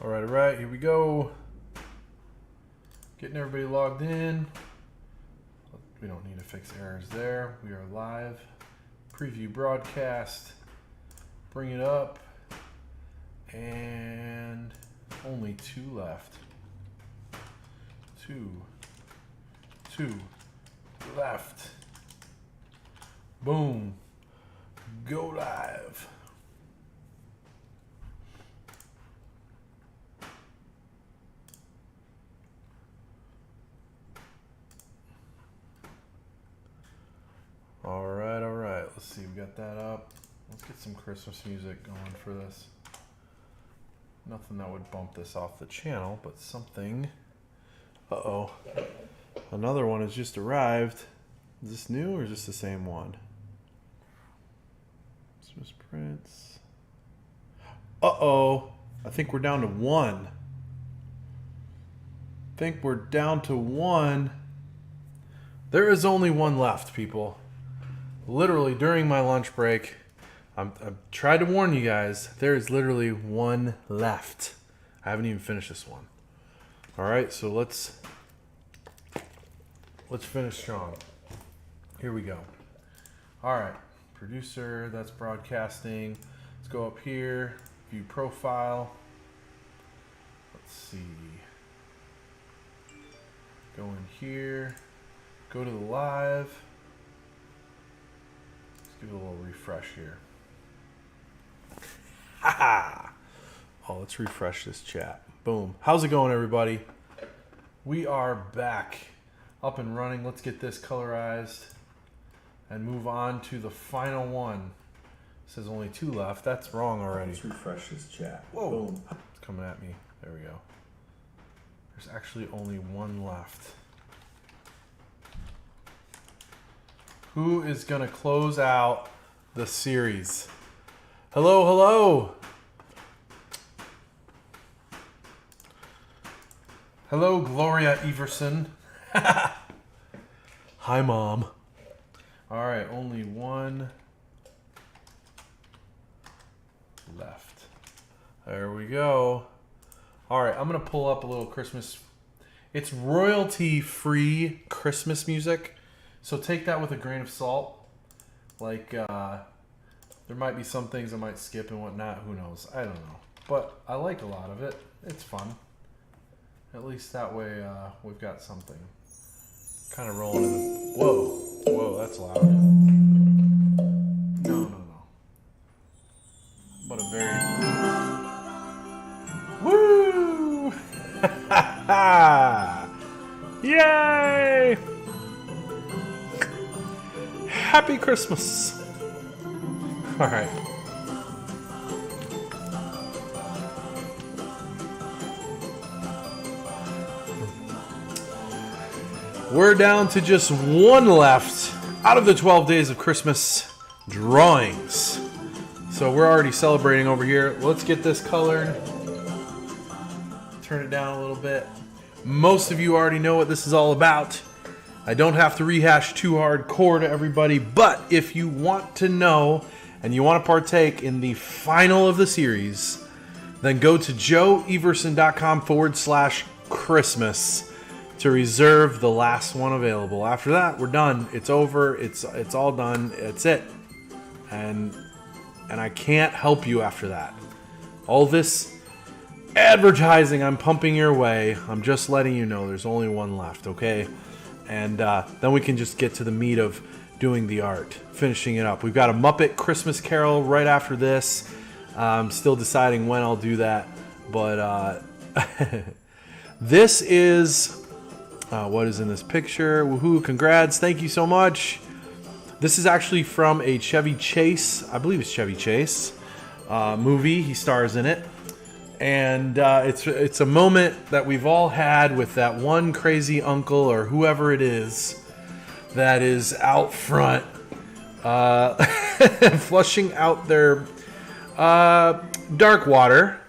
All right, here we go. Getting everybody logged in. We don't need to fix errors there. We are live. Preview broadcast. Bring it up. And only 2 left. Two left. Boom. Go live. All right. Let's see, we got that up. Let's get some Christmas music going for this. Nothing that would bump this off the channel, but something. Uh-oh. Another one has just arrived. Is this new or is this the same one? Christmas Prince. Uh-oh. I think we're down to 1. There is only 1 left, people. Literally, during my lunch break, I've tried to warn you guys, there is literally 1 left. I haven't even finished this one. All right, so let's finish strong. Here we go. All right, producer, that's broadcasting. Let's go up here, view profile. Let's see. Go in here, go to the live. Let's give it a little refresh here. Ha! Oh, let's refresh this chat. Boom. How's it going, everybody? We are back, up and running. Let's get this colorized and move on to the final one. It says only 2 left. That's wrong already. Let's refresh this chat. Whoa. Boom. It's coming at me. There we go. There's actually only 1 left. Who is going to close out the series? Hello. Hello, Gloria Everson. Hi, Mom. All right, only 1 left. There we go. All right, I'm going to pull up a little Christmas. It's royalty-free Christmas music, so take that with a grain of salt. Like, there might be some things I might skip and whatnot. Who knows? I don't know. But I like a lot of it. It's fun. At least that way we've got something kind of rolling in the... Whoa, that's loud. No. But a very... Woo! Yay! Happy Christmas! All right. We're down to just 1 left out of the 12 days of Christmas drawings. So we're already celebrating over here. Let's get this colored. Turn it down a little bit. Most of you already know what this is all about. I don't have to rehash too hardcore to everybody, but if you want to know and you want to partake in the final of the series, then go to joeeverson.com/Christmas to reserve the last one available. After that, we're done. It's over. It's all done. It's it. And I can't help you after that. All this advertising I'm pumping your way, I'm just letting you know there's only 1 left, okay? And then we can just get to the meat of doing the art, finishing it up. We've got a Muppet Christmas Carol right after this. I'm still deciding when I'll do that. But this is... what is in this picture? Woohoo, congrats, thank you so much. This is actually from a Chevy Chase, I believe it's Chevy Chase, movie. He stars in it. And it's a moment that we've all had with that one crazy uncle or whoever it is that is out front flushing out their dark water,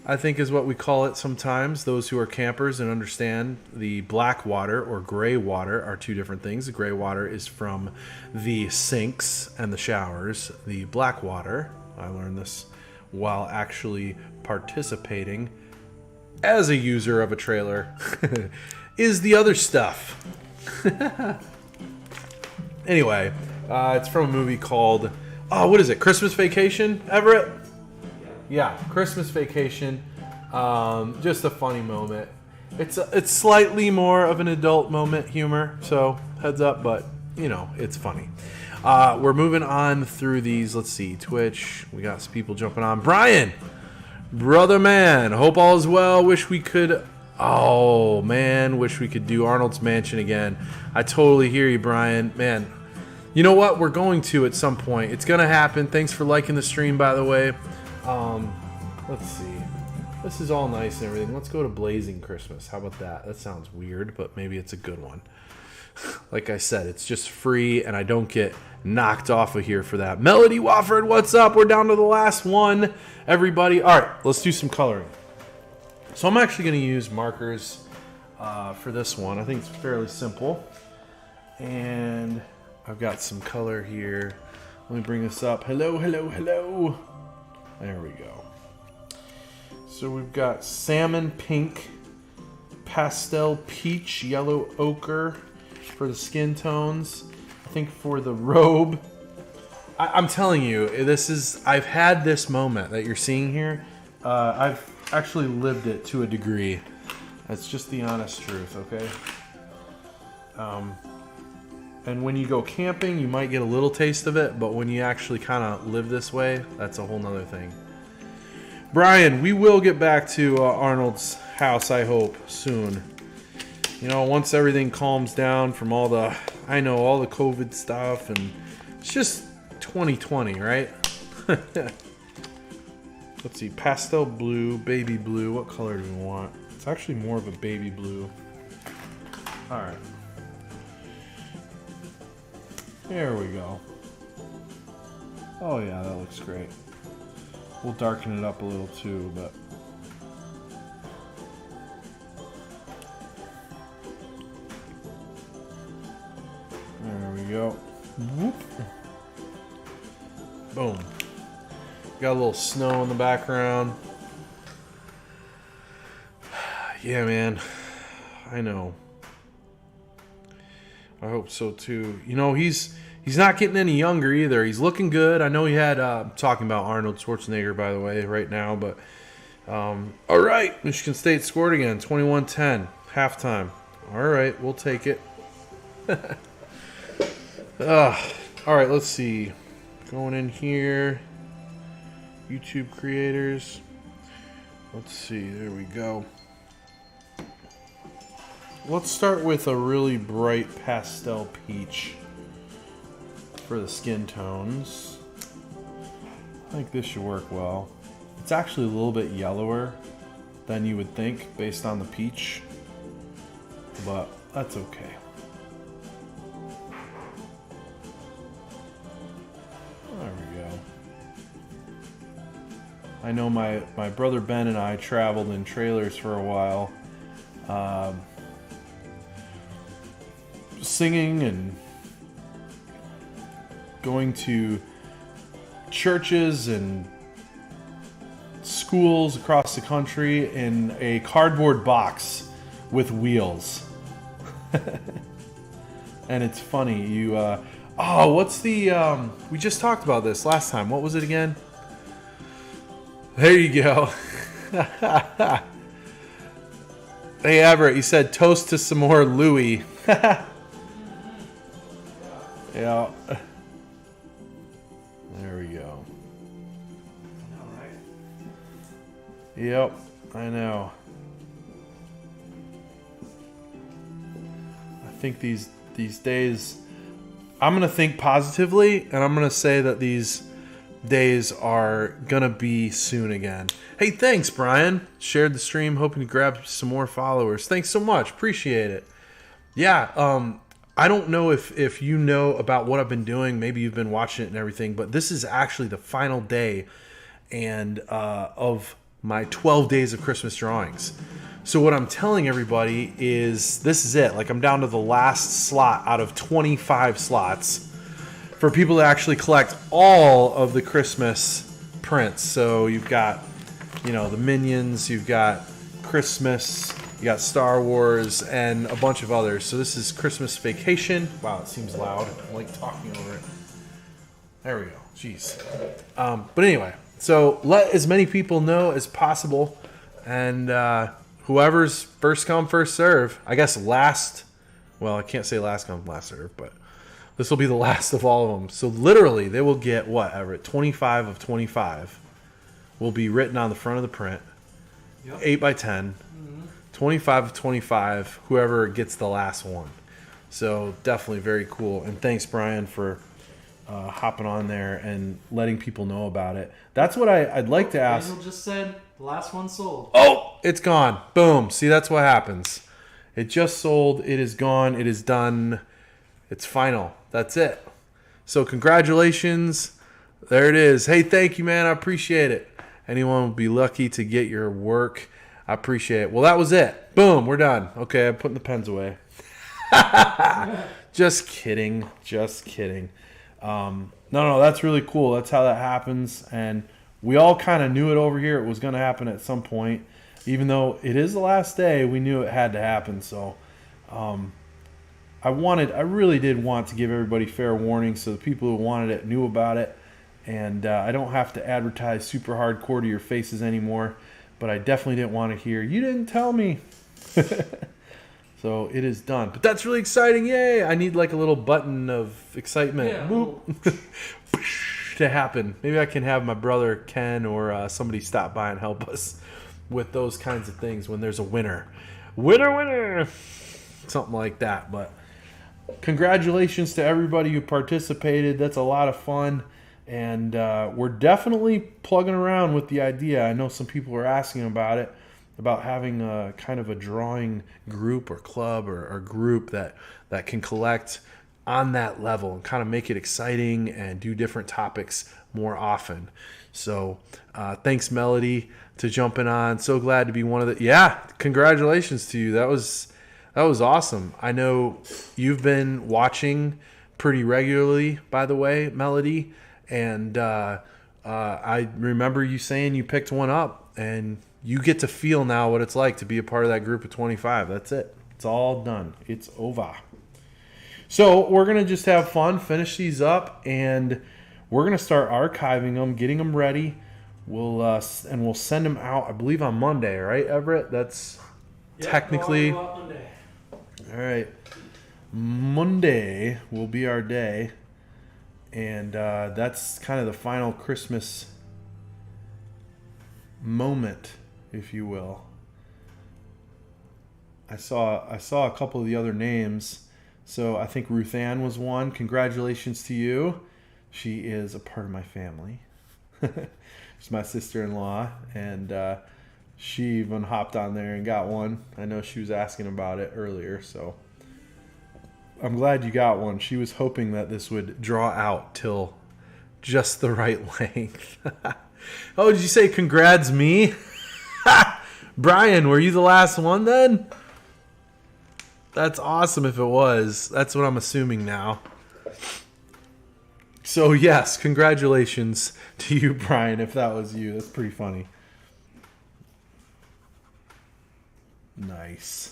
I think is what we call it sometimes. Those who are campers and understand the black water or gray water are 2 different things. The gray water is from the sinks and the showers. The black water, I learned this while actually participating as a user of a trailer is the other stuff. Anyway, it's from a movie called, what is it? Christmas Vacation, Everett? Yeah, Christmas Vacation. Just a funny moment. It's slightly more of an adult moment humor, so heads up, but you know, it's funny. We're moving on through these. Let's see, Twitch. We got some people jumping on. Brian, brother man, hope all is well. Wish we could. Oh man, wish we could do Arnold's Mansion again. I totally hear you, Brian. Man, you know what? We're going to at some point. It's gonna happen. Thanks for liking the stream, by the way. Let's see. This is all nice and everything. Let's go to Blazing Christmas. How about that? That sounds weird, but maybe it's a good one. Like I said, it's just free, and I don't get knocked off of here for that. Melody Wofford, what's up? We're down to the last one, everybody. All right, let's do some coloring. So I'm actually going to use markers for this one. I think it's fairly simple. And I've got some color here. Let me bring this up. Hello, hello, hello. There we go. So we've got salmon pink, pastel peach, yellow ochre for the skin tones. I think for the robe, I'm telling you, I've had this moment that you're seeing here. I've actually lived it to a degree. That's just the honest truth, okay? And when you go camping, you might get a little taste of it, but when you actually kind of live this way, that's a whole nother thing. Brian, we will get back to Arnold's house, I hope, soon. You know, once everything calms down from all the COVID stuff, and it's just 2020, right? Let's see, pastel blue, baby blue. What color do we want? It's actually more of a baby blue. All right. There we go. Oh yeah, that looks great. We'll darken it up a little too, but there we go. Whoop. Boom. Got a little snow in the background. Yeah, man. I know. I hope so too. You know, he's not getting any younger either. He's looking good. I know he had talking about Arnold Schwarzenegger, by the way, right now. But all right, Michigan State scored again, 21-10, halftime. All right, we'll take it. All right, let's see. Going in here, YouTube creators. Let's see. There we go. Let's start with a really bright pastel peach for the skin tones. I think this should work well. It's actually a little bit yellower than you would think based on the peach, but that's okay. There we go. I know my brother Ben and I traveled in trailers for a while, singing and going to churches and schools across the country in a cardboard box with wheels. And it's funny, you what's the we just talked about this last time. What was it again? There you go. Hey Everett, you said toast to some more Louis. Yeah. There we go. Yep, I know. I think these days, I'm going to think positively, and I'm going to say that these days are going to be soon again. Hey, thanks, Brian. Shared the stream, hoping to grab some more followers. Thanks so much. Appreciate it. Yeah, I don't know if you know about what I've been doing. Maybe you've been watching it and everything, but this is actually the final day and of my 12 days of Christmas drawings. So what I'm telling everybody is this is it. Like, I'm down to the last slot out of 25 slots for people to actually collect all of the Christmas prints. So you've got, you know, the Minions, you've got Christmas, you got Star Wars, and a bunch of others. So this is Christmas Vacation. Wow, it seems loud. I'm like talking over it. There we go. Jeez. But anyway, so let as many people know as possible, and whoever's first come, first serve. I guess last. Well, I can't say last come, last serve, but this will be the last of all of them. So literally, they will get what, Everett? 25 of 25 will be written on the front of the print. Yep. 8 by 10. Mm-hmm. 25 of 25. Whoever gets the last one. So definitely very cool. And thanks, Brian, for hopping on there and letting people know about it. That's what I'd like to ask. Daniel just said the last one sold. Oh, it's gone. Boom. See, that's what happens. It just sold. It is gone. It is done. It's final. That's it. So congratulations. There it is. Hey, thank you, man. I appreciate it. Anyone will be lucky to get your work. I appreciate it. Well, that was it. Boom. We're done. Okay, I'm putting the pens away. Just kidding. Just kidding. No, that's really cool. That's how that happens. And we all kind of knew it over here. It was going to happen at some point. Even though it is the last day, we knew it had to happen. So I really did want to give everybody fair warning so the people who wanted it knew about it. And I don't have to advertise super hardcore to your faces anymore. But I definitely didn't want to hear, you didn't tell me. So it is done. But that's really exciting. Yay. I need like a little button of excitement to happen. Maybe I can have my brother Ken or somebody stop by and help us with those kinds of things when there's a winner. Winner! Something like that. But congratulations to everybody who participated. That's a lot of fun. And we're definitely plugging around with the idea. I know some people are asking about it, about having a kind of a drawing group or club or group that can collect on that level and kind of make it exciting and do different topics more often. So thanks, Melody, to jumping on. So glad to be one of the... Yeah, congratulations to you. That was awesome. I know you've been watching pretty regularly, by the way, Melody. And I remember you saying you picked one up, and you get to feel now what it's like to be a part of that group of 25. That's it. It's all done. It's over. So we're going to just have fun, finish these up, and we're going to start archiving them, getting them ready. We'll send them out, I believe, on Monday, right, Everett? That's technically... Monday. All right. Monday will be our day. And that's kind of the final Christmas moment, if you will. I saw a couple of the other names. So I think Ruth Ann was one. Congratulations to you. She is a part of my family. She's my sister-in-law. And she even hopped on there and got one. I know she was asking about it earlier, so... I'm glad you got one. She was hoping that this would draw out till just the right length. Oh, did you say congrats me? Brian, were you the last one then? That's awesome if it was. That's what I'm assuming now. So yes, congratulations to you, Brian, if that was you. That's pretty funny. Nice.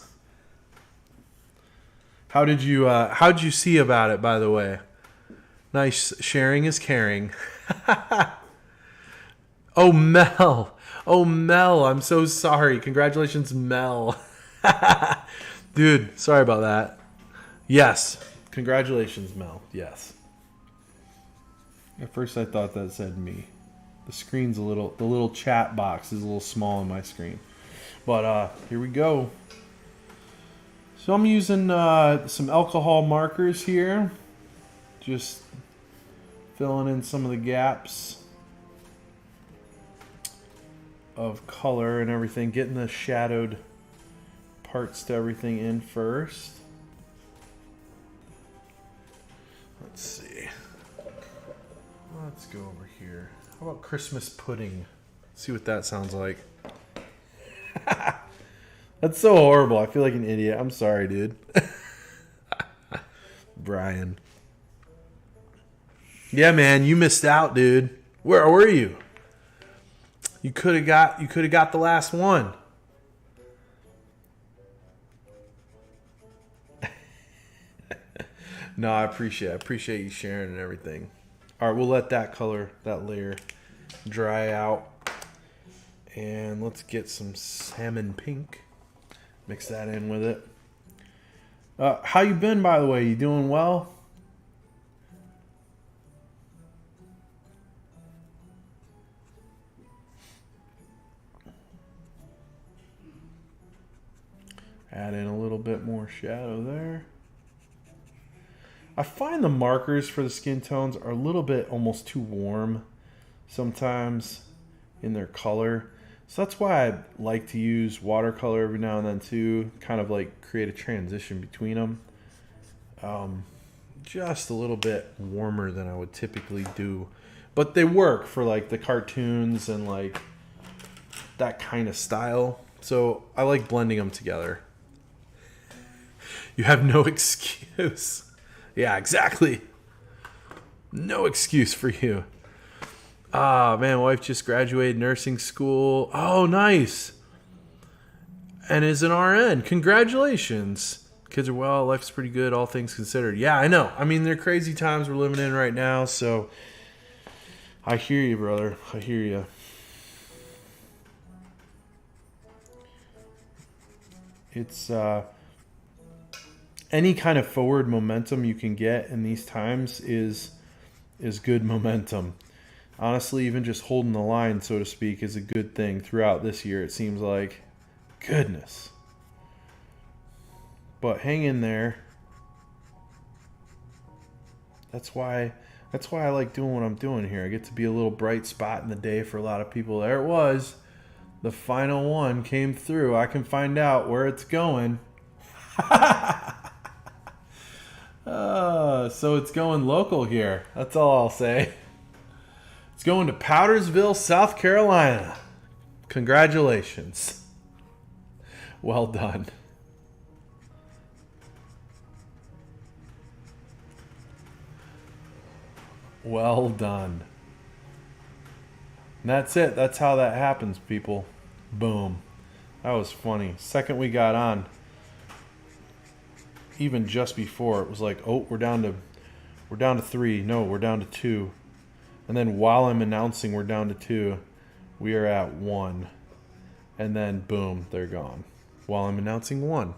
How'd you see about it, by the way? Nice. Sharing is caring. Oh, Mel. I'm so sorry. Congratulations, Mel. Dude, sorry about that. Yes. Congratulations, Mel. Yes. At first I thought that said me. The little chat box is a little small on my screen. But here we go. So I'm using some alcohol markers here, just filling in some of the gaps of color and everything, getting the shadowed parts to everything in first. Let's see. Let's go over here. How about Christmas pudding? See what that sounds like. That's so horrible. I feel like an idiot. I'm sorry, dude. Brian. Yeah, man, you missed out, dude. Where were you? You could have got the last one. No, I appreciate you sharing and everything. All right, we'll let that color, that layer, dry out. And let's get some salmon pink. Mix that in with it. How you been, by the way? You doing well? Add in a little bit more shadow there. I find the markers for the skin tones are a little bit almost too warm sometimes in their color. So that's why I like to use watercolor every now and then too, kind of like create a transition between them. Just a little bit warmer than I would typically do. But they work for like the cartoons and like that kind of style. So I like blending them together. You have no excuse. Yeah, exactly. No excuse for you. Ah, man, wife just graduated nursing school. Oh, nice. And is an RN. Congratulations. Kids are well. Life's pretty good, all things considered. Yeah, I know. I mean, they're crazy times we're living in right now, so I hear you, brother. I hear you. It's any kind of forward momentum you can get in these times is good momentum. Honestly, even just holding the line, so to speak, is a good thing throughout this year, it seems like. Goodness. But hang in there. That's why I like doing what I'm doing here. I get to be a little bright spot in the day for a lot of people. There it was. The final one came through. I can find out where it's going. So it's going local here. That's all I'll say. It's going to Powdersville, South Carolina. Congratulations. Well done. Well done. And that's it. That's how that happens, people. Boom. That was funny. Second we got on, even just before, it was like, oh, we're down to 3. No, we're down to 2. And then while I'm announcing we're down to 2, we are at 1. And then boom, they're gone. While I'm announcing 1.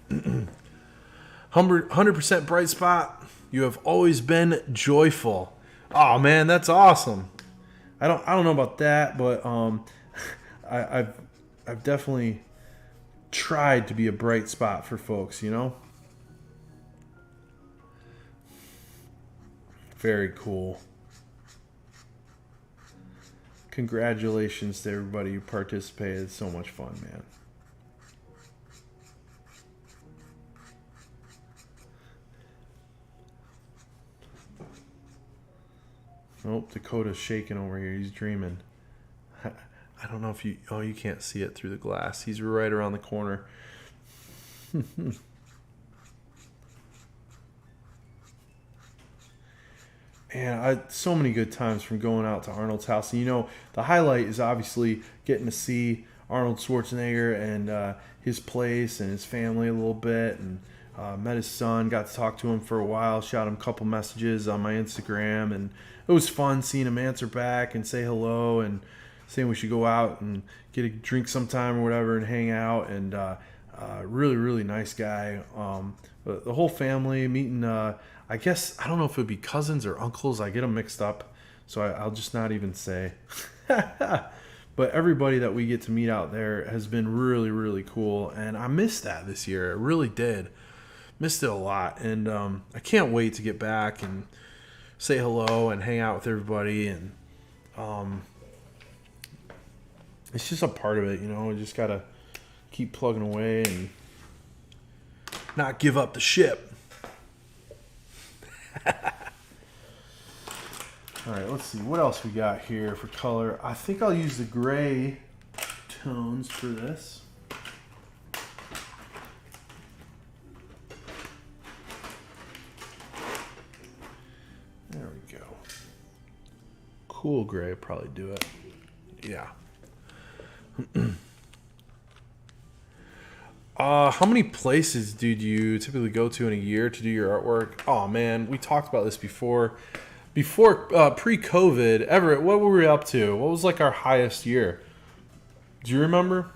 100% bright spot. You have always been joyful. Oh man, that's awesome. I don't know about that, but I've definitely tried to be a bright spot for folks, you know? Very cool. Congratulations to everybody who participated. It's so much fun, man. Oh, Dakota's shaking over here. He's dreaming. I don't know if you... Oh, you can't see it through the glass. He's right around the corner. And so many good times from going out to Arnold's house. And, you know, the highlight is obviously getting to see Arnold Schwarzenegger and his place and his family a little bit. And met his son, got to talk to him for a while, shot him a couple messages on my Instagram. And it was fun seeing him answer back and say hello and saying we should go out and get a drink sometime or whatever and hang out. And really, really nice guy. The whole family meeting... I guess, I don't know if it would be cousins or uncles. I get them mixed up, so I'll just not even say. But everybody that we get to meet out there has been really, really cool, and I missed that this year. I really did. Missed it a lot, and I can't wait to get back and say hello and hang out with everybody, and it's just a part of it, you know. We just got to keep plugging away and not give up the ship. All right, let's see what else we got here for color. I think I'll use the gray tones for this. There we go. Cool gray would probably do it. Yeah. How many places do you typically go to in a year to do your artwork? Oh man, we talked about this before. Before pre-COVID, Everett, what were we up to? What was like our highest year? Do you remember?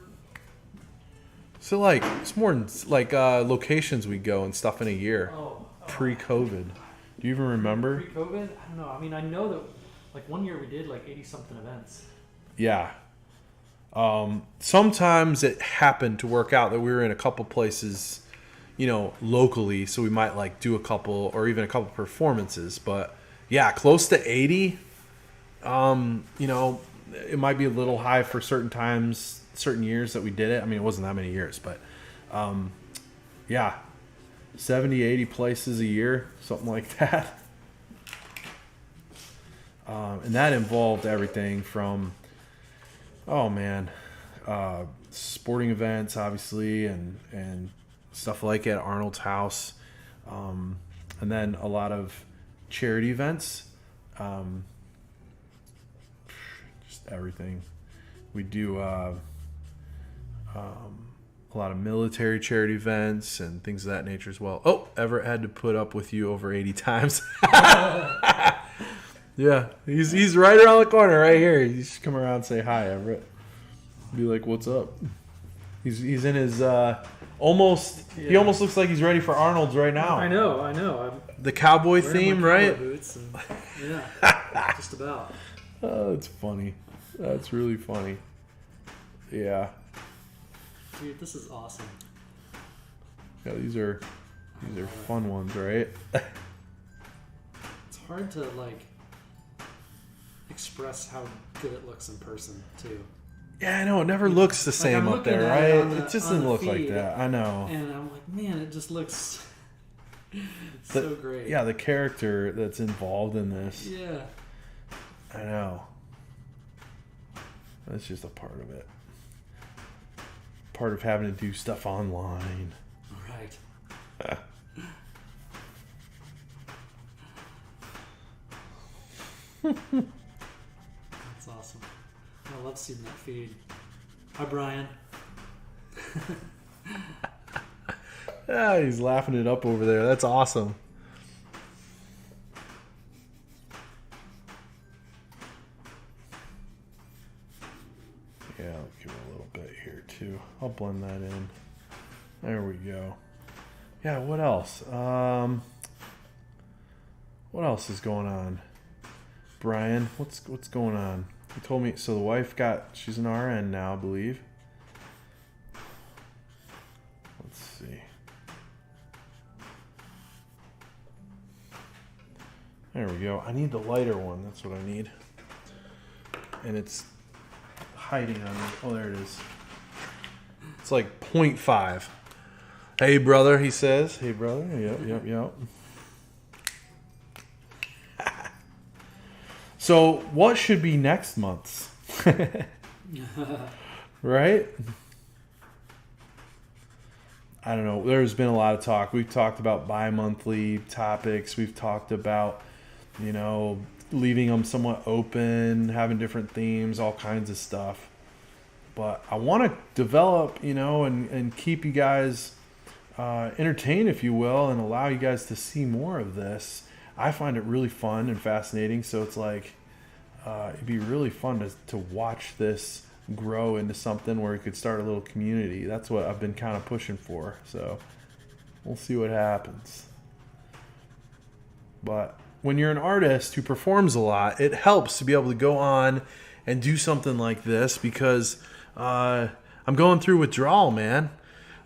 So like it's more than like locations we go and stuff in a year. Pre-COVID. Do you even remember? Pre-COVID? I don't know. I mean, I know that like one year we did like 80-something events. Yeah. Sometimes it happened to work out that we were in a couple places, locally, so we might like do a couple or even a couple performances. But yeah, close to 80. It might be a little high for certain times, certain years that we did it. I mean, it wasn't that many years, but yeah, 70, 80 places a year, something like that. And that involved everything from sporting events, obviously, and stuff like at Arnold's house, and then a lot of charity events, just everything. We do a lot of military charity events and things of that nature as well. Oh, Everett had to put up with you over 80 times. Yeah, he's right around the corner right here. You should come around and say hi, Everett. Be like, what's up? He's in his almost. Yeah. He almost looks like he's ready for Arnold's right now. I know. I'm the cowboy theme, right? Boots and, yeah, just about. Oh, that's funny. That's really funny. Yeah. Dude, this is awesome. Yeah, these are fun ones, right? It's hard to like express how good it looks in person too. Yeah, I know. It never looks the same up there, right? It just doesn't look like that. I know. And I'm like, man, it just looks so great. Yeah, the character that's involved in this. Yeah. I know. That's just a part of it. Part of having to do stuff online. Right. That's awesome. I love seeing that feed. Hi, Brian. Yeah, he's laughing it up over there. That's awesome. Yeah, I'll give it a little bit here too. I'll blend that in. There we go. Yeah, what else? What else is going on? Brian, what's going on? He told me, so the wife she's an RN now, I believe. Let's see. There we go. I need the lighter one. That's what I need. And it's hiding on me. Oh, there it is. It's like 0.5. Hey, brother, he says. Hey, brother. Yep. So, what should be next month's? Right? I don't know. There's been a lot of talk. We've talked about bi-monthly topics. We've talked about, leaving them somewhat open, having different themes, all kinds of stuff. But I want to develop, and keep you guys entertained, if you will, and allow you guys to see more of this. I find it really fun and fascinating. So it's like, it'd be really fun to watch this grow into something where we could start a little community. That's what I've been kind of pushing for. So we'll see what happens. But when you're an artist who performs a lot, it helps to be able to go on and do something like this because I'm going through withdrawal, man.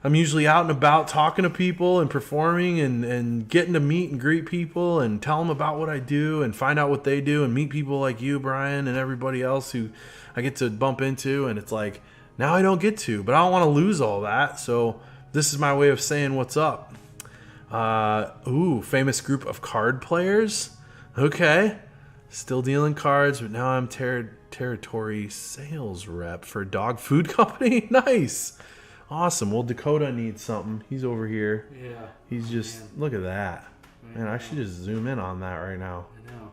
I'm usually out and about talking to people and performing and getting to meet and greet people and tell them about what I do and find out what they do and meet people like you, Brian, and everybody else who I get to bump into. And it's like, now I don't get to, but I don't want to lose all that. So this is my way of saying what's up. Famous group of card players. Okay. Still dealing cards, but now I'm territory sales rep for a dog food company. Nice. Awesome. Well, Dakota needs something. He's over here. Yeah. He's just, look at that. Man, I should just zoom in on that right now. I know.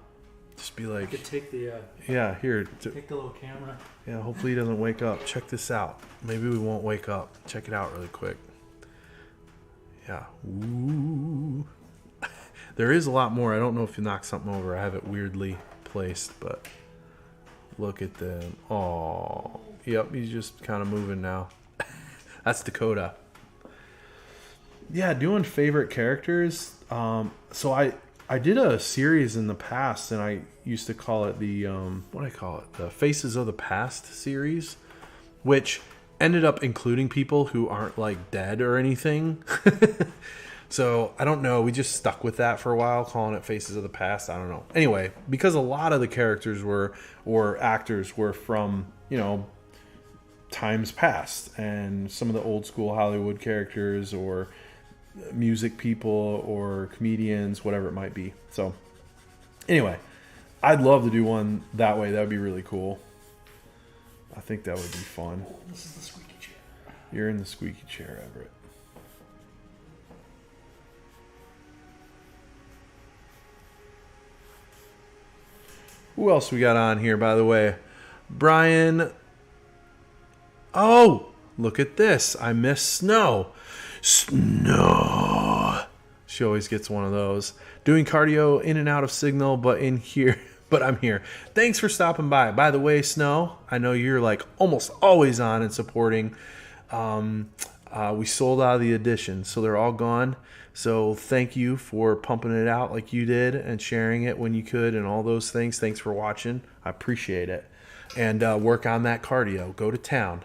Just be like, you could take the here. take the little camera. Yeah, hopefully he doesn't wake up. Check this out. Maybe we won't wake up. Check it out really quick. Yeah. Ooh. There is a lot more. I don't know if you knocked something over. I have it weirdly placed, but look at them. Oh, yep. He's just kind of moving now. That's Dakota. Yeah, doing favorite characters. So I did a series in the past, and I used to call it the what do I call it? The Faces of the Past series, which ended up including people who aren't like dead or anything. So I don't know. We just stuck with that for a while, calling it Faces of the Past. I don't know. Anyway, because a lot of the characters or actors were from, times past, and some of the old school Hollywood characters or music people or comedians, whatever it might be. So anyway, I'd love to do one that way. That would be really cool. I think that would be fun. This is the squeaky chair. You're in the squeaky chair, Everett. Who else we got on here, by the way? Brian. Oh, look at this. I miss Snow. Snow. She always gets one of those. Doing cardio in and out of signal, but I'm here. Thanks for stopping by. By the way, Snow, I know you're like almost always on and supporting. We sold out of the edition, so they're all gone. So thank you for pumping it out like you did and sharing it when you could and all those things. Thanks for watching. I appreciate it. And work on that cardio. Go to town.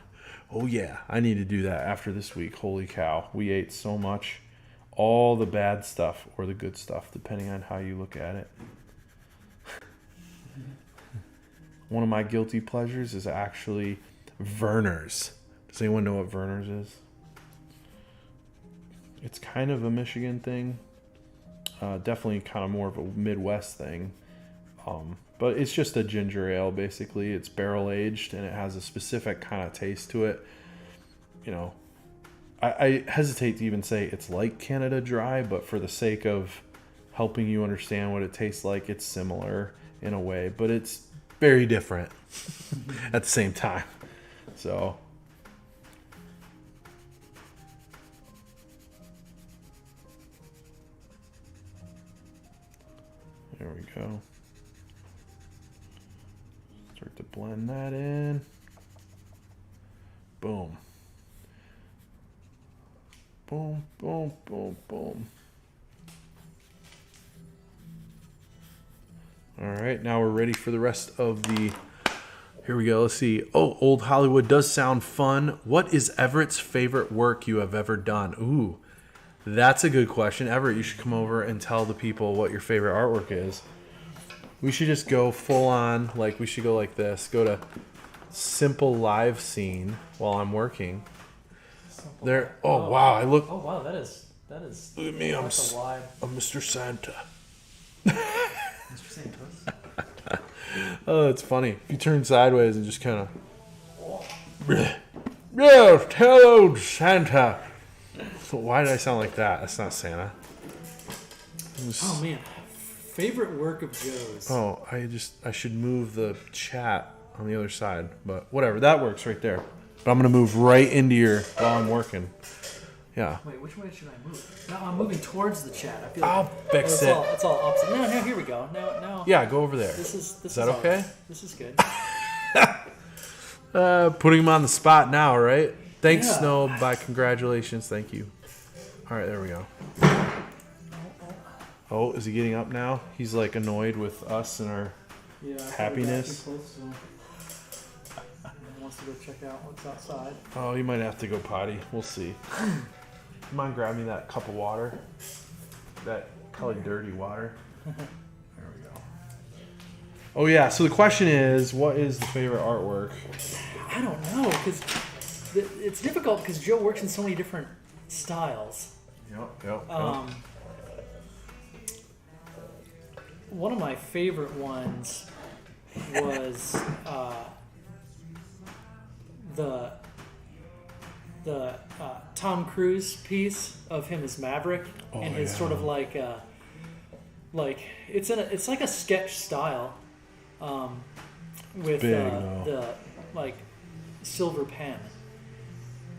Oh, yeah. I need to do that after this week. Holy cow. We ate so much. All the bad stuff or the good stuff, depending on how you look at it. One of my guilty pleasures is actually Verner's. Does anyone know what Verner's is? It's kind of a Michigan thing. Definitely kind of more of a Midwest thing. But it's just a ginger ale, basically. It's barrel aged, and it has a specific kind of taste to it. I hesitate to even say it's like Canada Dry, but for the sake of helping you understand what it tastes like, it's similar in a way. But it's very different at the same time. So... there we go. Start to blend that in. Boom. Boom, boom, boom, boom. All right, now we're ready for the rest of the... Here we go. Let's see. Oh, Old Hollywood does sound fun. What is Everett's favorite work you have ever done? Ooh. That's a good question. Everett, you should come over and tell the people what your favorite artwork is. We should just go full on, like we should go like this. Go to simple live scene while I'm working. Simple. There. Oh, wow. I look. Oh wow, that is. Look at me. I'm Mr. Santa. Mr. Santa. Oh, it's funny. If you turn sideways and just kind of. Yes, hello, Santa. Why did I sound like that? That's not Santa. Oh man, favorite work of Joe's. Oh, I should move the chat on the other side, but whatever. That works right there. But I'm gonna move right into your while I'm working. Yeah. Wait, which way should I move? No, I'm moving towards the chat. I feel I'll fix it. It's all opposite. No, here we go. Now. Yeah, go over there. Is that okay? This is good. Putting him on the spot now, right? Thanks, Yeah. Snow. Bye. Congratulations. Thank you. All right, there we go. Oh, is he getting up now? He's like annoyed with us and our happiness. He wants to go check out what's outside. Oh, you might have to go potty. We'll see. You mind grabbing me that cup of water? That probably dirty water. There we go. Oh yeah. So the question is, what is the favorite artwork? I don't know, because it's difficult because Joe works in so many different styles. Yep. One of my favorite ones was the Tom Cruise piece of him as Maverick, and his sort of like it's like a sketch style, with the like silver pen,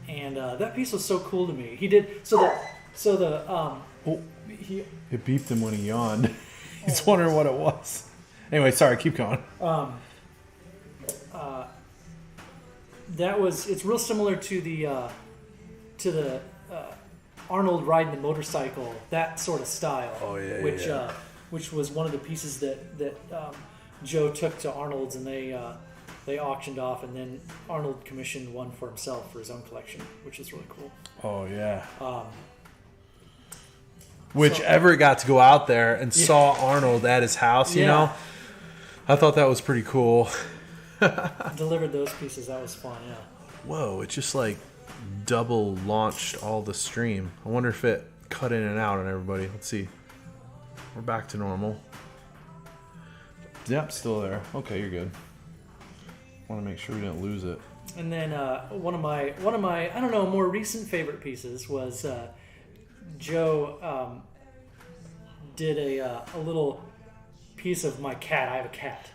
and that piece was so cool to me. He did so So the Oh, he it beeped him when he yawned. He's wondering what it was. Anyway, sorry, keep going. it's real similar to the Arnold riding the motorcycle, that sort of style. Oh, yeah, which yeah. Which was one of the pieces that Joe took to Arnold's, and they auctioned off, and then Arnold commissioned one for himself for his own collection, which is really cool. Oh, yeah. Which Everett got to go out there and saw Arnold at his house, you know? I thought that was pretty cool. Delivered those pieces. That was fun, yeah. Whoa, it just like double launched all the stream. I wonder if it cut in and out on everybody. Let's see. We're back to normal. Yep, still there. Okay, you're good. Want to make sure we didn't lose it. And then one of my I don't know, more recent favorite pieces was Joe did a little piece of my cat. I have a cat.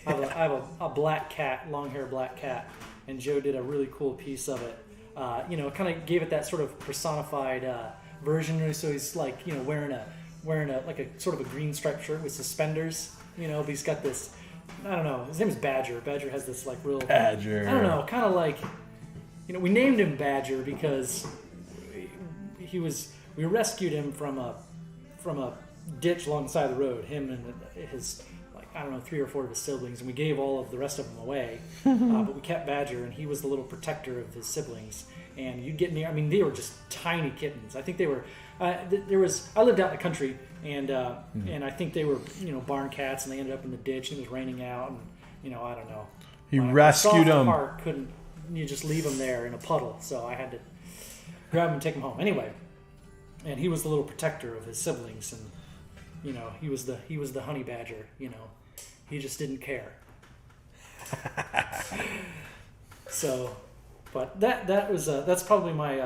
I have a black cat, long hair black cat, and Joe did a really cool piece of it. Kind of gave it that sort of personified version. So he's like, wearing a like a sort of a green striped shirt with suspenders. But he's got this. I don't know. His name is Badger. Badger has this like real. Badger. I don't know. Kind of like, we named him Badger because we rescued him from a ditch along the side of the road. Him and his, like, I don't know, 3 or 4 of his siblings, and we gave all of the rest of them away. But we kept Badger, and he was the little protector of his siblings. And you'd get near. I mean, they were just tiny kittens. I think they were. I lived out in the country, and I think they were barn cats, and they ended up in the ditch. And it was raining out, and I don't know. He rescued them. Couldn't you just leave them there in a puddle? So I had to grab them and take them home. Anyway, and he was the little protector of his siblings, and he was the honey badger. He just didn't care. So, but that was that's probably my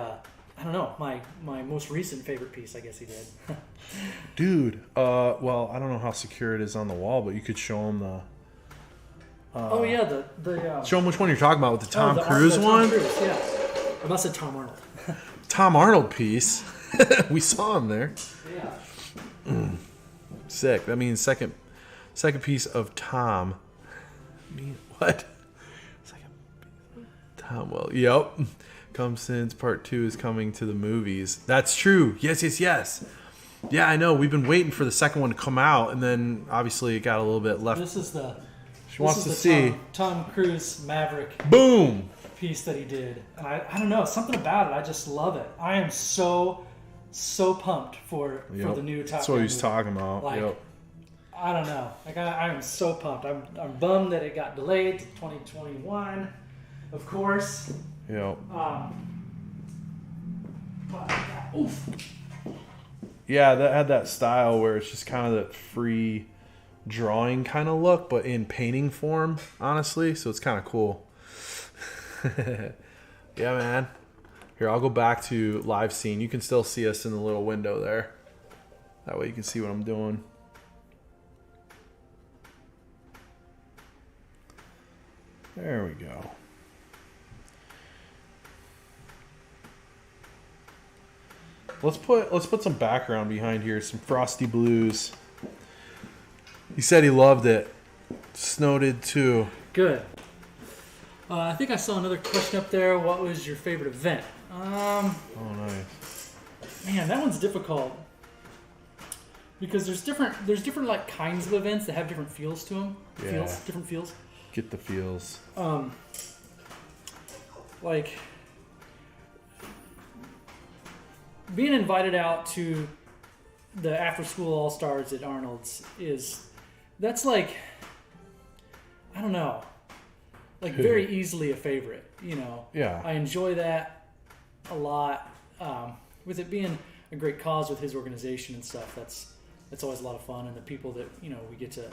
I don't know, my most recent favorite piece, I guess he did. Dude, well, I don't know how secure it is on the wall, but you could show him the. Show him which one you're talking about with the Tom Cruise Tom one. Cruise, yeah, I must have said Tom Arnold. Tom Arnold piece. We saw him there. Yeah. Sick. That means second piece of Tom. What? Second piece of Tom. Well, yep. Come since part 2 is coming to the movies. That's true. Yes. Yeah, I know. We've been waiting for the second one to come out, and then obviously it got a little bit left. This is the. She wants to see Tom Cruise Maverick. Boom. Piece that he did, and I don't know, something about it. I just love it. I am so pumped for the new Top Gun. That's what he's talking about. Like, I don't know. Like I am so pumped. I'm bummed that it got delayed to 2021, of course. Yep. Oof. Yeah, that had that style where it's just kind of that free drawing kind of look, but in painting form, honestly. So it's kind of cool. Yeah, man. Here, I'll go back to live scene. You can still see us in the little window there. That way you can see what I'm doing. There we go. Let's put some background behind here, some Frosty Blues. He said he loved it. Snow did too. Good. I think I saw another question up there. What was your favorite event? Oh, nice. Man, that one's difficult because there's different like kinds of events that have different feels to them. Yeah. Different feels. Get the feels. Like being invited out to the after school all stars at Arnold's that's like, I don't know, like very easily a favorite, Yeah. I enjoy that a lot. With it being a great cause with his organization and stuff, that's always a lot of fun, and the people that we get to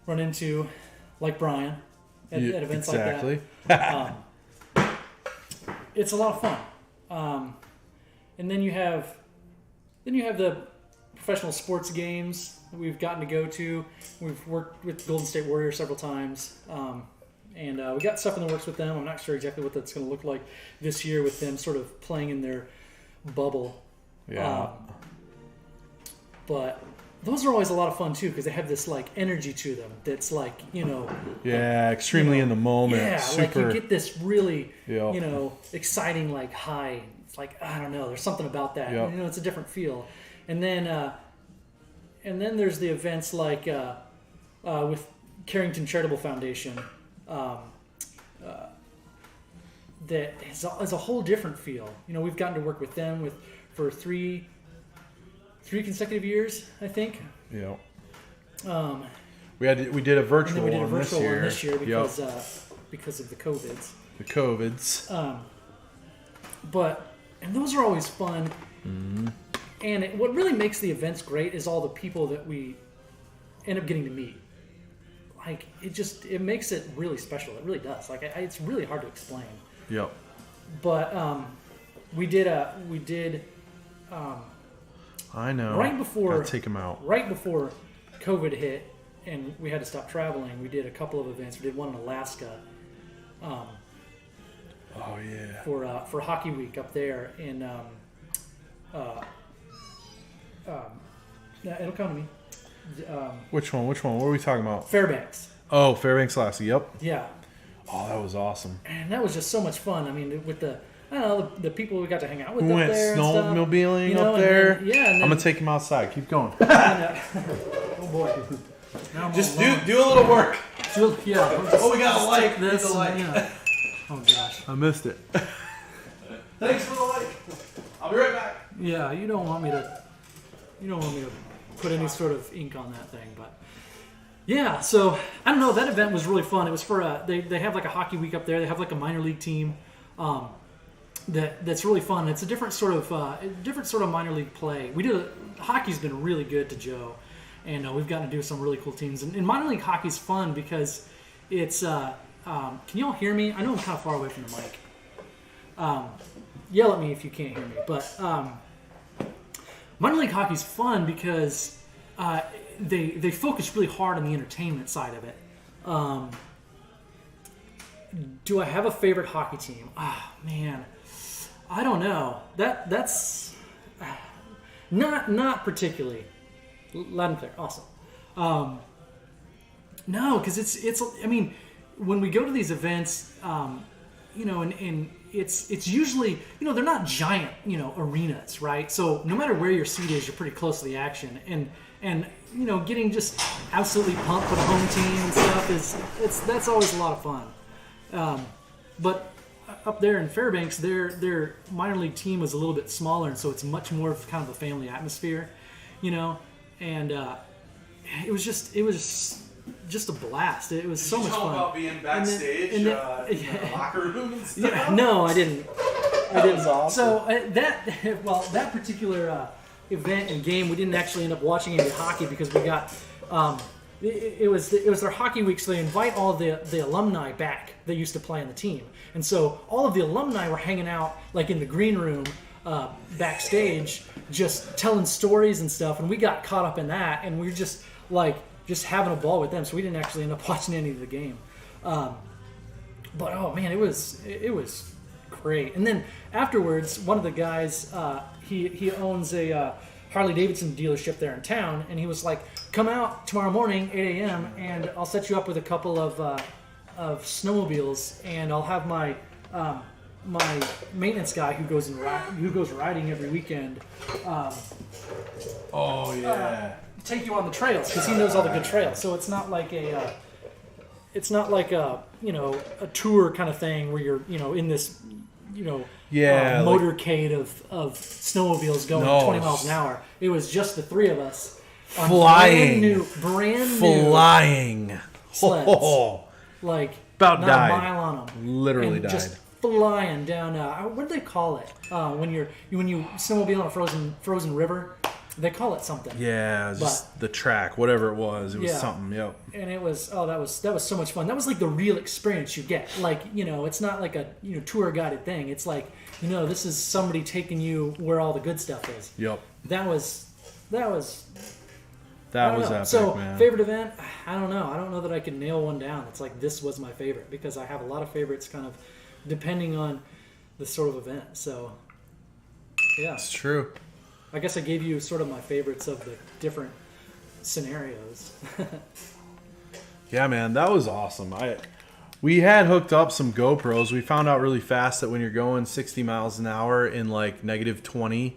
run into, like Brian, at events like that. It's a lot of fun. And then you have the professional sports games that we've gotten to go to. We've worked with Golden State Warriors several times. And we got stuff in the works with them. I'm not sure exactly what that's going to look like this year with them sort of playing in their bubble Yeah. But those are always a lot of fun too because they have this like energy to them that's like Yeah, extremely in the moment. Yeah, Super. like you get this really Yep. exciting like high. It's like I don't know, there's something about that. Yep. It's a different feel. And then there's the events like with Carrington Charitable Foundation. That is a whole different feel. We've gotten to work with them for three consecutive years, I think. Yep. We did a virtual one one this year. Because because of the COVIDs. The COVIDs. And those are always fun. Mm-hmm. And what really makes the events great is all the people that we end up getting to meet. Like it makes it really special. It really does. Like it's really hard to explain. Yep. But we did. I know. Right before Gotta take them out. Right before COVID hit and we had to stop traveling, we did a couple of events. We did one in Alaska. Oh yeah. For Hockey Week up there in it'll come to me. Which one? What are we talking about? Fairbanks. Oh, Fairbanks, Alaska. Yep. Yeah. Oh, that was awesome. And that was just so much fun. I mean, with the people we got to hang out with We up went there snowmobiling up there. And then, I'm gonna take him outside. Keep going. Oh boy. Now I'm Just all alone. do a little work. Yeah. Oh, we got a like. Take this. Need the like. And, oh gosh. I missed it. Thanks for the like. I'll be right back. Yeah, you don't want me to put any sort of ink on that thing, but yeah. So I don't know. That event was really fun. It was for they have like a hockey week up there. They have like a minor league team. That's really fun. It's a different sort of minor league play. Hockey's been really good to Joe, and we've gotten to do some really cool teams. And minor league hockey's fun because it's. Can y'all hear me? I know I'm kind of far away from the mic. Yell at me if you can't hear me. But minor league hockey's fun because they focus really hard on the entertainment side of it. Do I have a favorite hockey team? Ah, man. I don't know. That's not particularly. Loud and clear. Awesome. No, because it's. I mean, when we go to these events, and it's usually they're not giant arenas, right? So no matter where your seat is, you're pretty close to the action, and getting just absolutely pumped for the home team and stuff that's always a lot of fun. But up there in Fairbanks, their minor league team was a little bit smaller, and so it's much more of kind of a family atmosphere, and it was just a blast. It was so much fun. About being backstage in the locker room and stuff? Yeah, no, I didn't. That was awesome. So that particular event and game, we didn't actually end up watching any hockey because we got. It was their hockey week, so they invite all the alumni back that used to play on the team, and so all of the alumni were hanging out like in the green room backstage, just telling stories and stuff, and we got caught up in that, and we were just having a ball with them, so we didn't actually end up watching any of the game. But oh man, it was great. And then afterwards, one of the guys he owns a Harley Davidson dealership there in town, and he was like, come out tomorrow morning 8 a.m. and I'll set you up with a couple of snowmobiles, and I'll have my maintenance guy who goes riding every weekend take you on the trails because he knows all the good trails. So it's not like a a tour kind of thing where you're in this motorcade of snowmobiles going 20 miles an hour. It was just the three of us on flying brand new flying sleds. Like about not died. a mile on them. Literally and died. Just flying down. What do they call it when you snowmobile on a frozen river? They call it something. Yeah, just the track, whatever it was. It was something. Yep. And it was that was so much fun. That was like the real experience you get. Like it's not like a tour guided thing. It's like this is somebody taking you where all the good stuff is. Yep. That was epic, so, man. Favorite event? I don't know. I don't know that I can nail one down. It's like this was my favorite because I have a lot of favorites kind of depending on the sort of event. So, yeah. It's true. I guess I gave you sort of my favorites of the different scenarios. Yeah, man, that was awesome. We had hooked up some GoPros. We found out really fast that when you're going 60 miles an hour in like negative 20,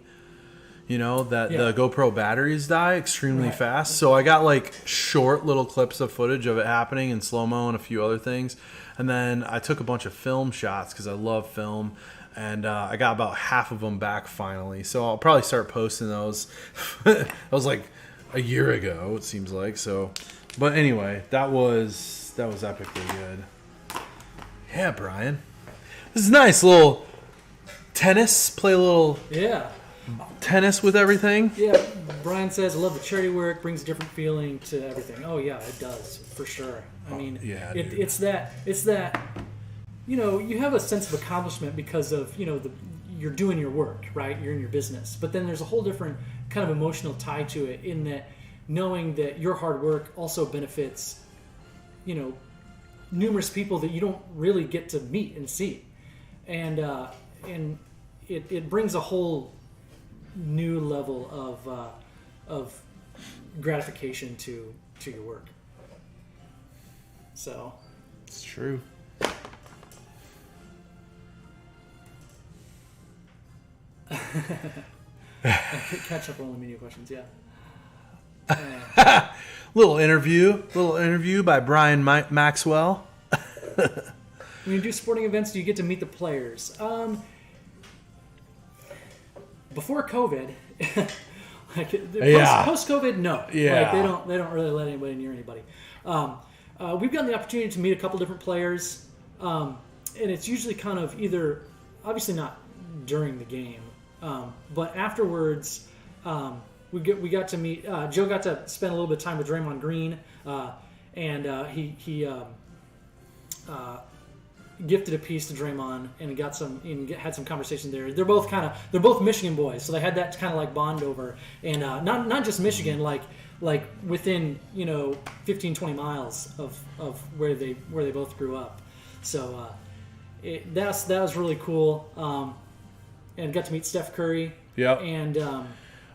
that the GoPro batteries die extremely fast. So I got like short little clips of footage of it happening in slow-mo and a few other things. And then I took a bunch of film shots because I love film. And I got about half of them back finally. So I'll probably start posting those. That was like a year ago, it seems like. So, but anyway, that was epically good. Yeah, Brian. This is nice. Little tennis. Play a little tennis with everything. Yeah, Brian says, I love the charity work. Brings a different feeling to everything. Oh, yeah, it does. For sure. I mean, it's that, you have a sense of accomplishment because of, you're doing your work, right? You're in your business. But then there's a whole different kind of emotional tie to it in that knowing that your hard work also benefits, numerous people that you don't really get to meet and see. And it brings a whole new level of gratification to your work. So it's true. Catch up on the media questions, yeah. Little interview by Brian Maxwell. When you do sporting events, do you get to meet the players? Before COVID, post COVID, no. Yeah. They don't really let anybody near anybody. We've gotten the opportunity to meet a couple different players, and it's usually kind of either, obviously not during the game, but afterwards. We got to meet. Joe got to spend a little bit of time with Draymond Green, and he gifted a piece to Draymond and had some conversation there. They're both Michigan boys, so they had that kind of like bond over, and not just Michigan, like within 15, 20 miles of where they both grew up. So that was really cool, and got to meet Steph Curry. Yeah. And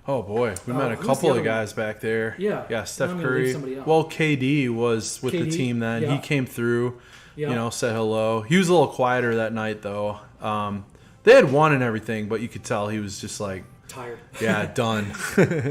oh boy, we met a couple of guys back there. Yeah, Steph Curry. Well, KD was with the team then. Yeah. He came through. Said hello. He was a little quieter that night though. They had won and everything, but you could tell he was just like tired. Yeah, done.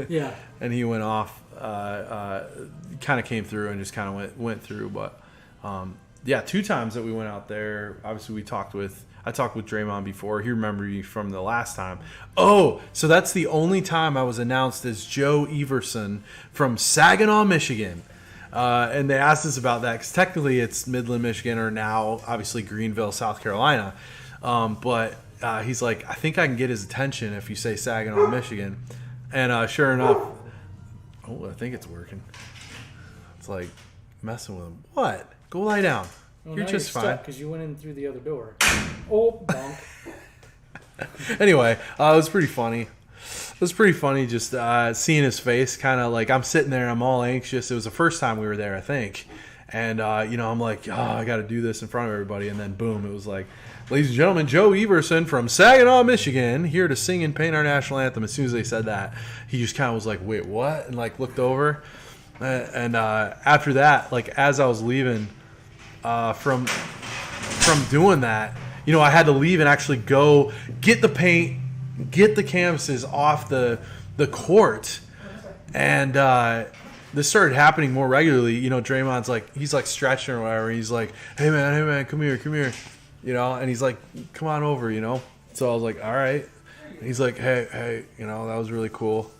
Yeah. And he went off. Kind of came through and just kind of went through. But 2 times that we went out there. Obviously, I talked with Draymond before. He remembered me from the last time. Oh, so that's the only time I was announced as Joe Everson from Saginaw, Michigan. And they asked us about that because technically it's Midland, Michigan, or now obviously Greenville, South Carolina. But he's like, I think I can get his attention if you say Saginaw, Michigan. And sure enough, I think it's working. It's like messing with him. What? Go lie down. Well, you're just fine because you went in through the other door. Oh, bonk. Anyway, it was pretty funny. It was pretty funny just seeing his face, kind of like I'm sitting there and I'm all anxious. It was the first time we were there, I think. And, I'm like, I got to do this in front of everybody. And then, boom, it was like, ladies and gentlemen, Joe Everson from Saginaw, Michigan, here to sing and paint our national anthem. As soon as they said that, he just kind of was like, wait, what? And, like, looked over. And after that, like, as I was leaving from doing that, I had to leave and actually go get the paint, get the canvases off the court. And this started happening more regularly. Draymond's like, he's like stretching or whatever. He's like, hey man, come here. And he's like, come on over, So I was like, all right. And he's like, hey, that was really cool.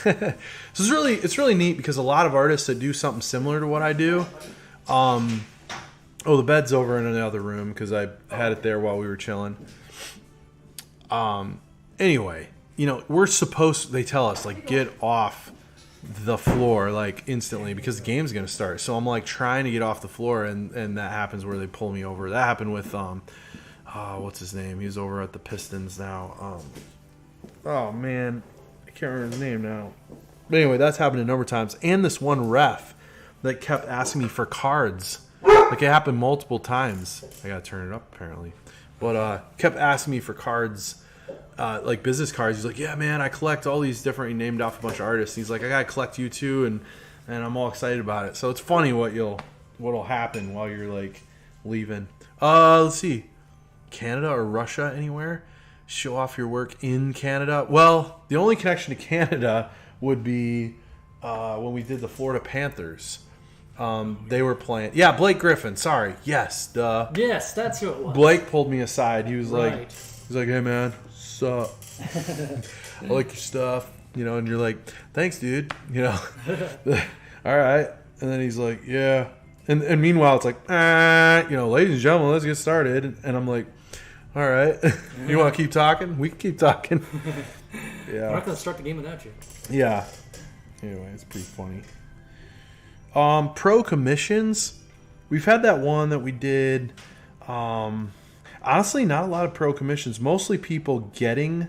So it's really neat because a lot of artists that do something similar to what I do, the bed's over in another room because I had it there while we were chilling. Anyway, we're supposed, they tell us, like, get off the floor, like, instantly because the game's going to start. So I'm, like, trying to get off the floor, and that happens where they pull me over. That happened with, what's his name? He's over at the Pistons now. Oh, man. I can't remember his name now. But anyway, that's happened a number of times. And this one ref that kept asking me for cards. Like, it happened multiple times. I got to turn it up, apparently. But kept asking me for cards like business cards. He's like, yeah, man, I collect all these different. He named off a bunch of artists. He's like, I gotta collect you too, and I'm all excited about it. So it's funny what'll happen while you're like leaving. Let's see, Canada or Russia, anywhere. Show off your work in Canada. Well, the only connection to Canada would be when we did the Florida Panthers. They were playing. Yeah, Blake Griffin. Sorry. Yes. Yes, that's who it was. Blake pulled me aside. He was Right. like, hey man, sup? I like your stuff. And you're like, thanks, dude. All right. And then he's like, yeah. And meanwhile, it's like, ladies and gentlemen, let's get started. And I'm like, all right. You want to keep talking? We can keep talking. Yeah. We're not going to start the game without you. Yeah. Anyway, it's pretty funny. Pro commissions. We've had that one that we did. Honestly, not a lot of pro commissions. Mostly people getting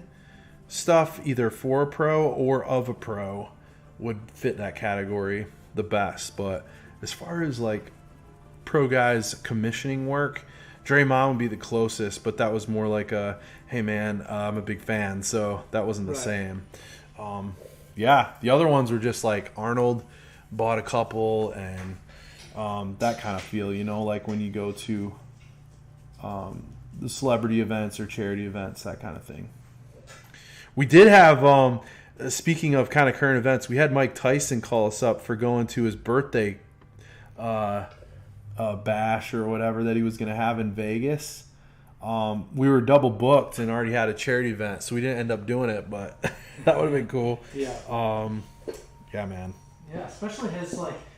stuff either for a pro or of a pro would fit that category the best. But as far as like pro guys commissioning work, Draymond would be the closest, but that was more like a, hey man, I'm a big fan, so that wasn't the same. Yeah, the other ones were just like Arnold bought a couple and that kind of feel, like when you go to the celebrity events or charity events, that kind of thing. We did have, speaking of kind of current events, we had Mike Tyson call us up for going to his birthday bash or whatever that he was going to have in Vegas. We were double booked and already had a charity event, so we didn't end up doing it, but that would have been cool. Yeah. Yeah, man. Yeah, especially his,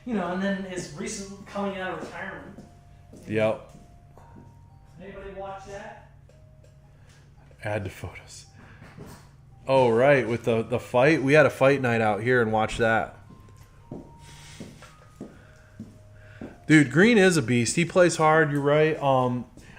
and then his recent coming out of retirement. Yep. Anybody watch that? Add to photos. Oh, right. With the fight. We had a fight night out here and watched that. Dude, Green is a beast. He plays hard. You're right.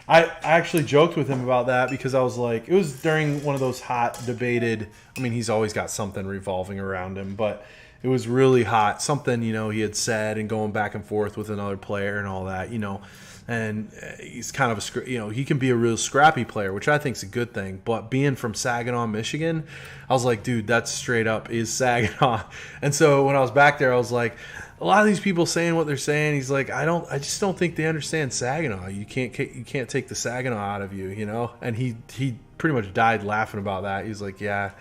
I actually joked with him about that because I was like, it was during one of those hot debated. I mean, he's always got something revolving around him, but it was really hot. Something, he had said and going back and forth with another player and all that, And he's kind of he can be a real scrappy player, which I think is a good thing. But being from Saginaw, Michigan, I was like, dude, that's straight up is Saginaw. And so when I was back there, I was like, a lot of these people saying what they're saying. He's like, I just don't think they understand Saginaw. You can't take the Saginaw out of you, And he pretty much died laughing about that. He's like, yeah.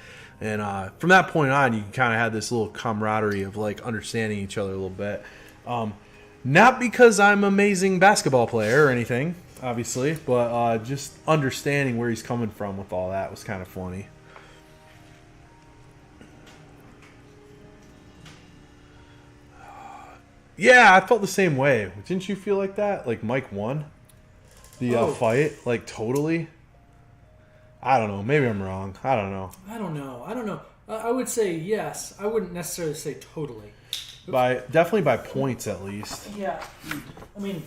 And from that point on, you kind of had this little camaraderie of like understanding each other a little bit. Not because I'm an amazing basketball player or anything, obviously, but just understanding where he's coming from with all that was kind of funny. Yeah, I felt the same way. Didn't you feel like that? Like Mike won the fight? Like totally? I don't know. Maybe I'm wrong. I don't know. I don't know. I would say yes. I wouldn't necessarily say totally. Definitely by points at least. Yeah. I mean,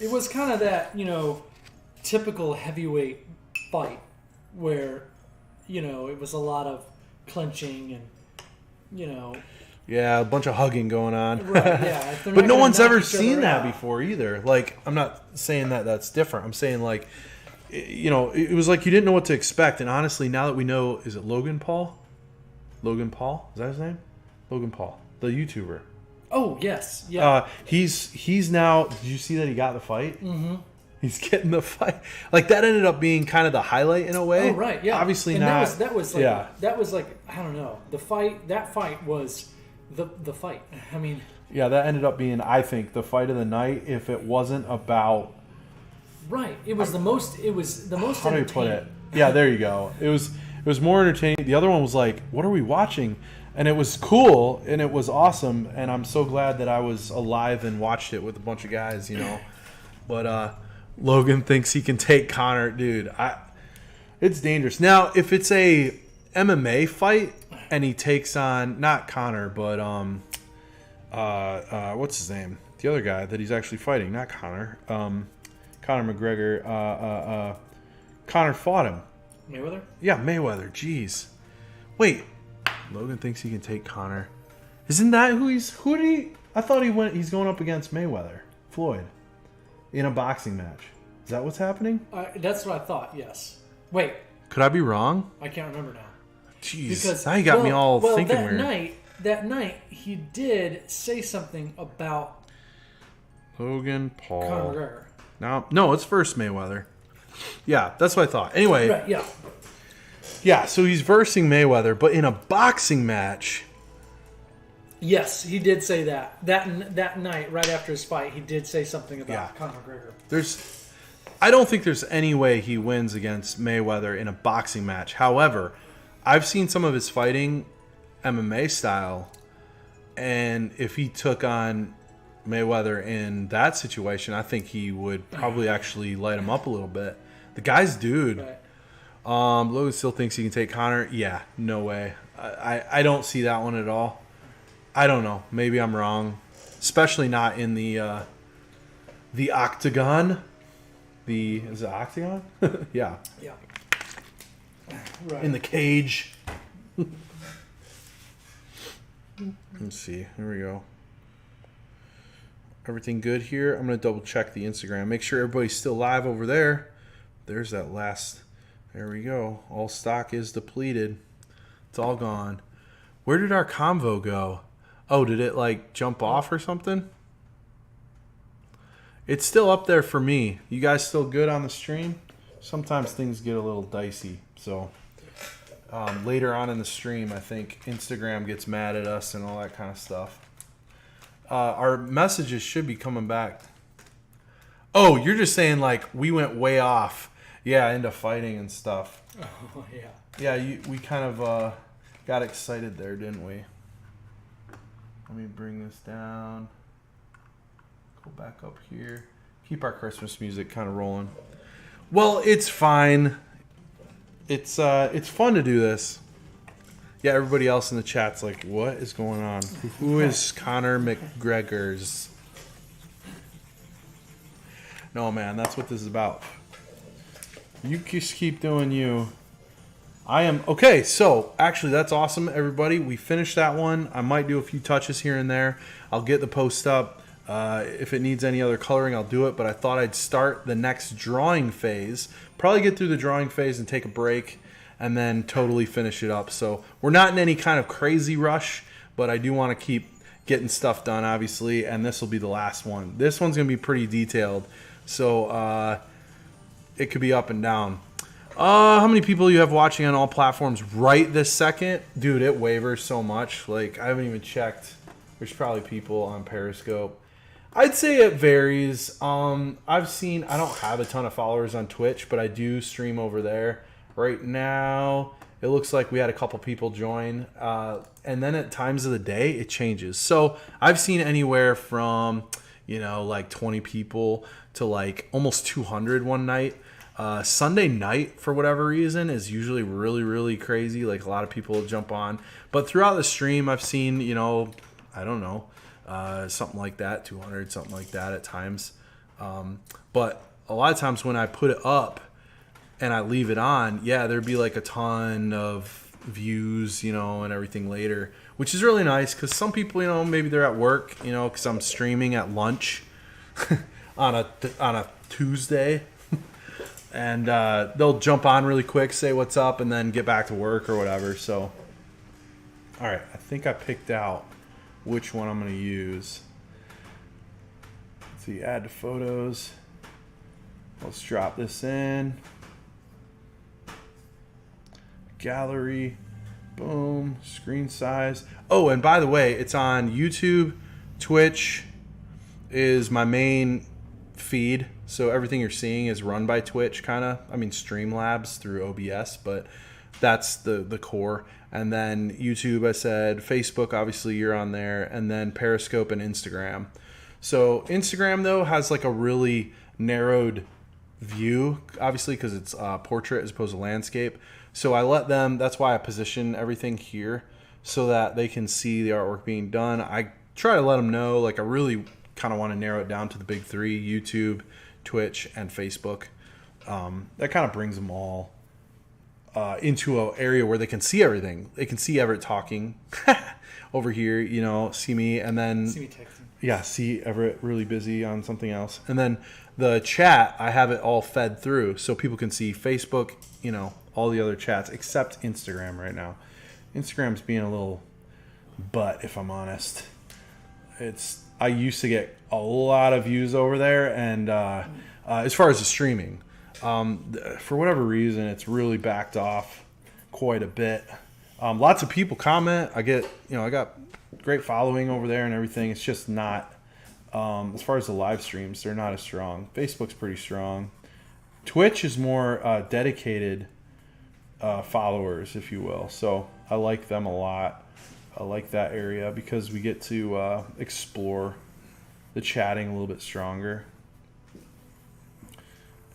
it was kind of that, typical heavyweight fight where, it was a lot of clenching and, Yeah, a bunch of hugging going on. Right, yeah. But no one's ever seen that before either. Like, I'm not saying that that's different. I'm saying, like, it was like you didn't know what to expect. And honestly, now that we know, is it Logan Paul? Logan Paul? Is that his name? Logan Paul, the YouTuber. Oh, yes. Yeah. He's now, did you see that he got the fight? Mm-hmm. He's getting the fight. Like, that ended up being kind of the highlight in a way. Oh, right, yeah. Obviously and not. That was like, I don't know. That fight was the fight. I mean. Yeah, that ended up being, I think, the fight of the night if it wasn't about. Right. It was the most How do you put it? Yeah, there you go. It was more entertaining. The other one was like, what are we watching? And it was cool and it was awesome. And I'm so glad that I was alive and watched it with a bunch of guys, But Logan thinks he can take Conor. Dude, it's dangerous. Now, if it's a MMA fight and he takes on, not Conor, but what's his name? The other guy that he's actually fighting, not Conor. Conor McGregor. Conor fought him. Mayweather? Yeah, Mayweather. Jeez. Wait. Logan thinks he can take Conor. Isn't that who did he? I thought he's going up against Mayweather. Floyd. In a boxing match. Is that what's happening? That's what I thought, yes. Wait. Could I be wrong? I can't remember now. Jeez, Because now you got me all thinking that weird. That night, he did say something about Logan Conor Paul. McGregor. No, it's versus Mayweather. Yeah, that's what I thought. Anyway, Right, yeah. yeah, so he's versing Mayweather, but in a boxing match. Yes, he did say that. That night, right after his fight, he did say something about Yeah. Conor McGregor. I don't think there's any way he wins against Mayweather in a boxing match. However, I've seen some of his fighting MMA style, and if he took on Mayweather in that situation, I think he would probably actually light him up a little bit. The guy's dude. Right. Logan still thinks he can take Conor. Yeah, no way. I don't see that one at all. I don't know. Maybe I'm wrong. Especially not in the octagon. Is it octagon? Yeah. Yeah. Right. In the cage. Let's see. Here we go. Everything good here? I'm going to double check the Instagram. Make sure everybody's still live over there. There's that last. There we go. All stock is depleted. It's all gone. Where did our convo go? Oh, did it like jump off or something? It's still up there for me. You guys still good on the stream? Sometimes things get a little dicey. So later on in the stream, I think Instagram gets mad at us and all that kind of stuff. Our messages should be coming back. Oh, you're just saying like we went way off. Yeah, into fighting and stuff. Oh, yeah. Yeah, we kind of got excited there, didn't we? Let me bring this down. Go back up here. Keep our Christmas music kind of rolling. Well, it's fine. It's fun to do this. Yeah, everybody else in the chat's like, what is going on? Who is Conor McGregor's? No, man, that's what this is about. You just keep doing you. I am okay. So actually, that's awesome, everybody. We finished that one. I might do a few touches here and there. I'll get the post up. If it needs any other coloring, I'll do it. But I thought I'd start the next drawing phase. Probably get through the drawing phase and take a break, and then totally finish it up. So we're not in any kind of crazy rush, but I do want to keep getting stuff done, obviously. And this will be the last one. This one's gonna be pretty detailed, so it could be up and down. How many people you have watching on all platforms right this second? Dude, it wavers so much. Like, I haven't even checked. There's probably people on Periscope. I'd say it varies. I don't have a ton of followers on Twitch, but I do stream over there. Right now, it looks like we had a couple people join. And then at times of the day, it changes. So I've seen anywhere from, like 20 people to like almost 200 one night. Sunday night, for whatever reason, is usually really, really crazy. Like, a lot of people jump on. But throughout the stream, I've seen, I don't know, something like that, 200, something like that at times. But a lot of times when I put it up and I leave it on, yeah, there'd be like a ton of views, and everything later, which is really nice because some people, maybe they're at work, because I'm streaming at lunch on a Tuesday. And they'll jump on really quick, say what's up, and then get back to work or whatever. So, all right, I think I picked out which one I'm going to use. Let's see, add to photos. Let's drop this in. Gallery. Boom. Screen size. Oh, and by the way, it's on YouTube. Twitch is my main feed. So everything you're seeing is run by Twitch, kind of. I mean, Streamlabs through OBS, but that's the core. And then YouTube, I said. Facebook, obviously, you're on there. And then Periscope and Instagram. So Instagram, though, has like a really narrowed view, obviously, because it's portrait as opposed to landscape. So I let them, that's why I position everything here, so that they can see the artwork being done. I try to let them know, like, I really kind of want to narrow it down to the big three: YouTube, Twitch, and Facebook. That kind of brings them all into an area where they can see everything. They can see Everett talking over here, see me, and then See me texting. yeah, see Everett really busy on something else. And then the chat, I have it all fed through so people can see Facebook, all the other chats except Instagram right now. Instagram's being a little butt, if I'm honest. I used to get a lot of views over there, and as far as the streaming, for whatever reason, it's really backed off quite a bit. Lots of people comment. I got great following over there and everything. It's just not, as far as the live streams, they're not as strong. Facebook's pretty strong. Twitch is more dedicated followers, if you will. So I like them a lot. I like that area because we get to explore the chatting a little bit stronger.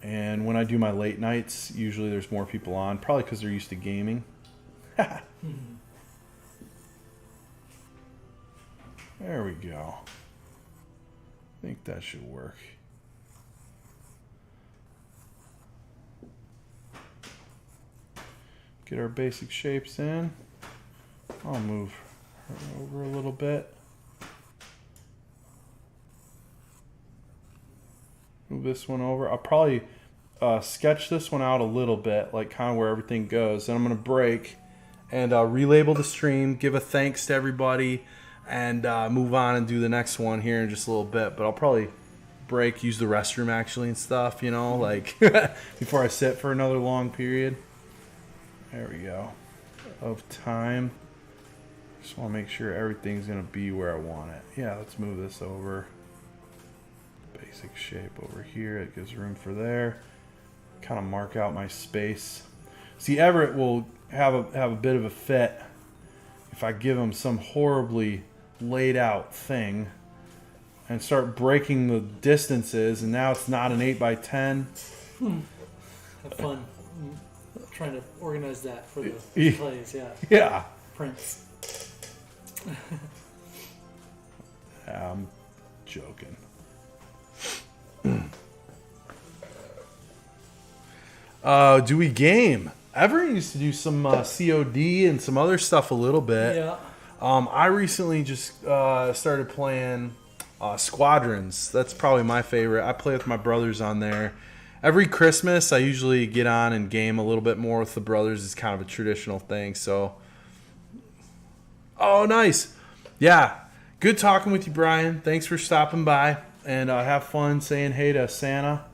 And when I do my late nights, usually there's more people on, probably because they're used to gaming. There we go. I think that should work. Get our basic shapes in. I'll move her over a little bit. Move this one over. I'll probably sketch this one out a little bit, like kind of where everything goes. Then I'm going to break and relabel the stream, give a thanks to everybody, and move on and do the next one here in just a little bit. But I'll probably break, use the restroom actually and stuff, like before I sit for another long period. There we go. Of time. Just want to make sure everything's going to be where I want it. Yeah, let's move this over. Basic shape over here. It gives room for there. Kind of mark out my space. See, Everett will have a bit of a fit if I give him some horribly laid out thing and start breaking the distances, and now it's not an 8x10. Have fun trying to organize that for the plays, yeah. Yeah. Prints. I'm joking. Do we game? Everett used to do some COD and some other stuff a little bit. Yeah. I recently just started playing Squadrons. That's probably my favorite. I play with my brothers on there. Every Christmas, I usually get on and game a little bit more with the brothers. It's kind of a traditional thing. So, oh, nice. Yeah. Good talking with you, Brian. Thanks for stopping by. And have fun saying hey to Santa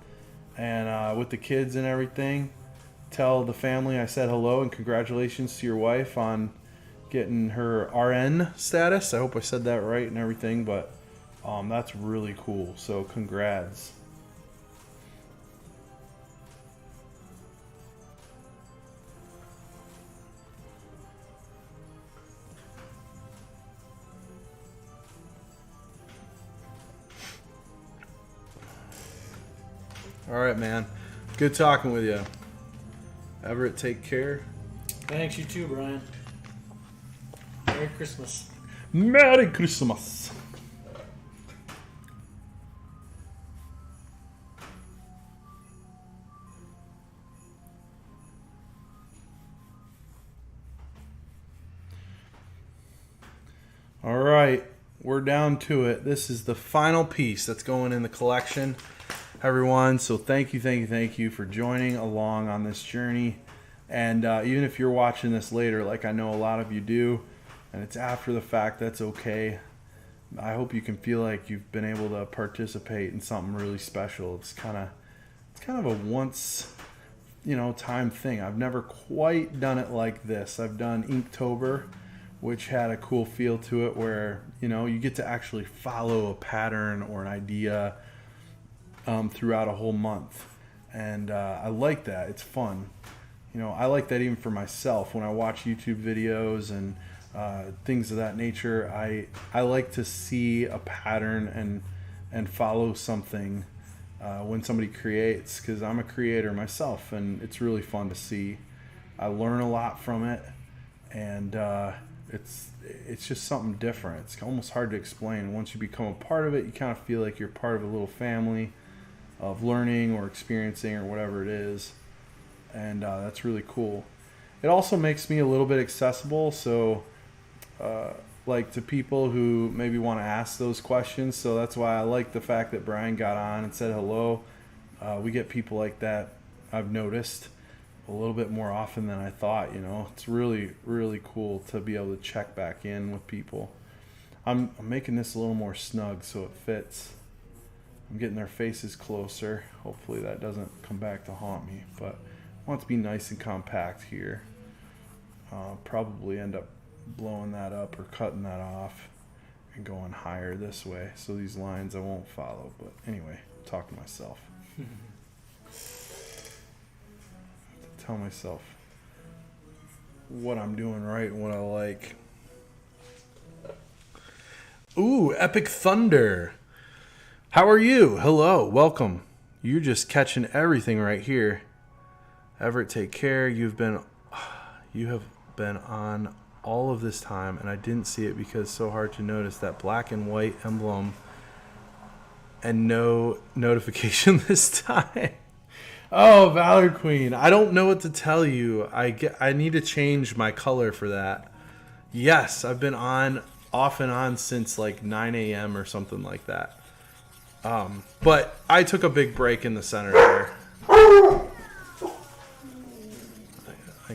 and with the kids and everything. Tell the family I said hello and congratulations to your wife on getting her RN status. I hope I said that right and everything, but that's really cool. So congrats. All right, man. Good talking with you. Everett, take care. Thanks, you too, Brian. Merry Christmas. Merry Christmas. All right, we're down to it. This is the final piece that's going in the collection, everyone. So thank you for joining along on this journey. And even if you're watching this later, like I know a lot of you do, and it's after the fact, that's okay. I hope you can feel like you've been able to participate in something really special. It's kind of a once, time thing. I've never quite done it like this. I've done Inktober, which had a cool feel to it where, you get to actually follow a pattern or an idea throughout a whole month. And I like that. It's fun. I like that even for myself when I watch YouTube videos and things of that nature. I like to see a pattern and follow something when somebody creates, because I'm a creator myself, and it's really fun to see. I learn a lot from it, and it's just something different. It's almost hard to explain. Once you become a part of it, you kind of feel like you're part of a little family of learning or experiencing or whatever it is, and that's really cool. It also makes me a little bit accessible, so like to people who maybe want to ask those questions. So that's why I like the fact that Brian got on and said hello. We get people like that, I've noticed, a little bit more often than I thought. It's really, really cool to be able to check back in with people. I'm making this a little more snug so it fits. I'm getting their faces closer. Hopefully that doesn't come back to haunt me, but I want it to be nice and compact here. Probably end up blowing that up or cutting that off and going higher this way. So these lines I won't follow, but anyway, I'm talking to myself. Tell myself what I'm doing right and what I like. Ooh, Epic Thunder. How are you? Hello, welcome. You're just catching everything right here. Everett, take care. You have been on all of this time, and I didn't see it because it's so hard to notice that black and white emblem and no notification this time. Oh, Valor Queen. I don't know what to tell you. I need to change my color for that. Yes, I've been off and on since like 9 a.m. or something like that. But I took a big break in the center there. I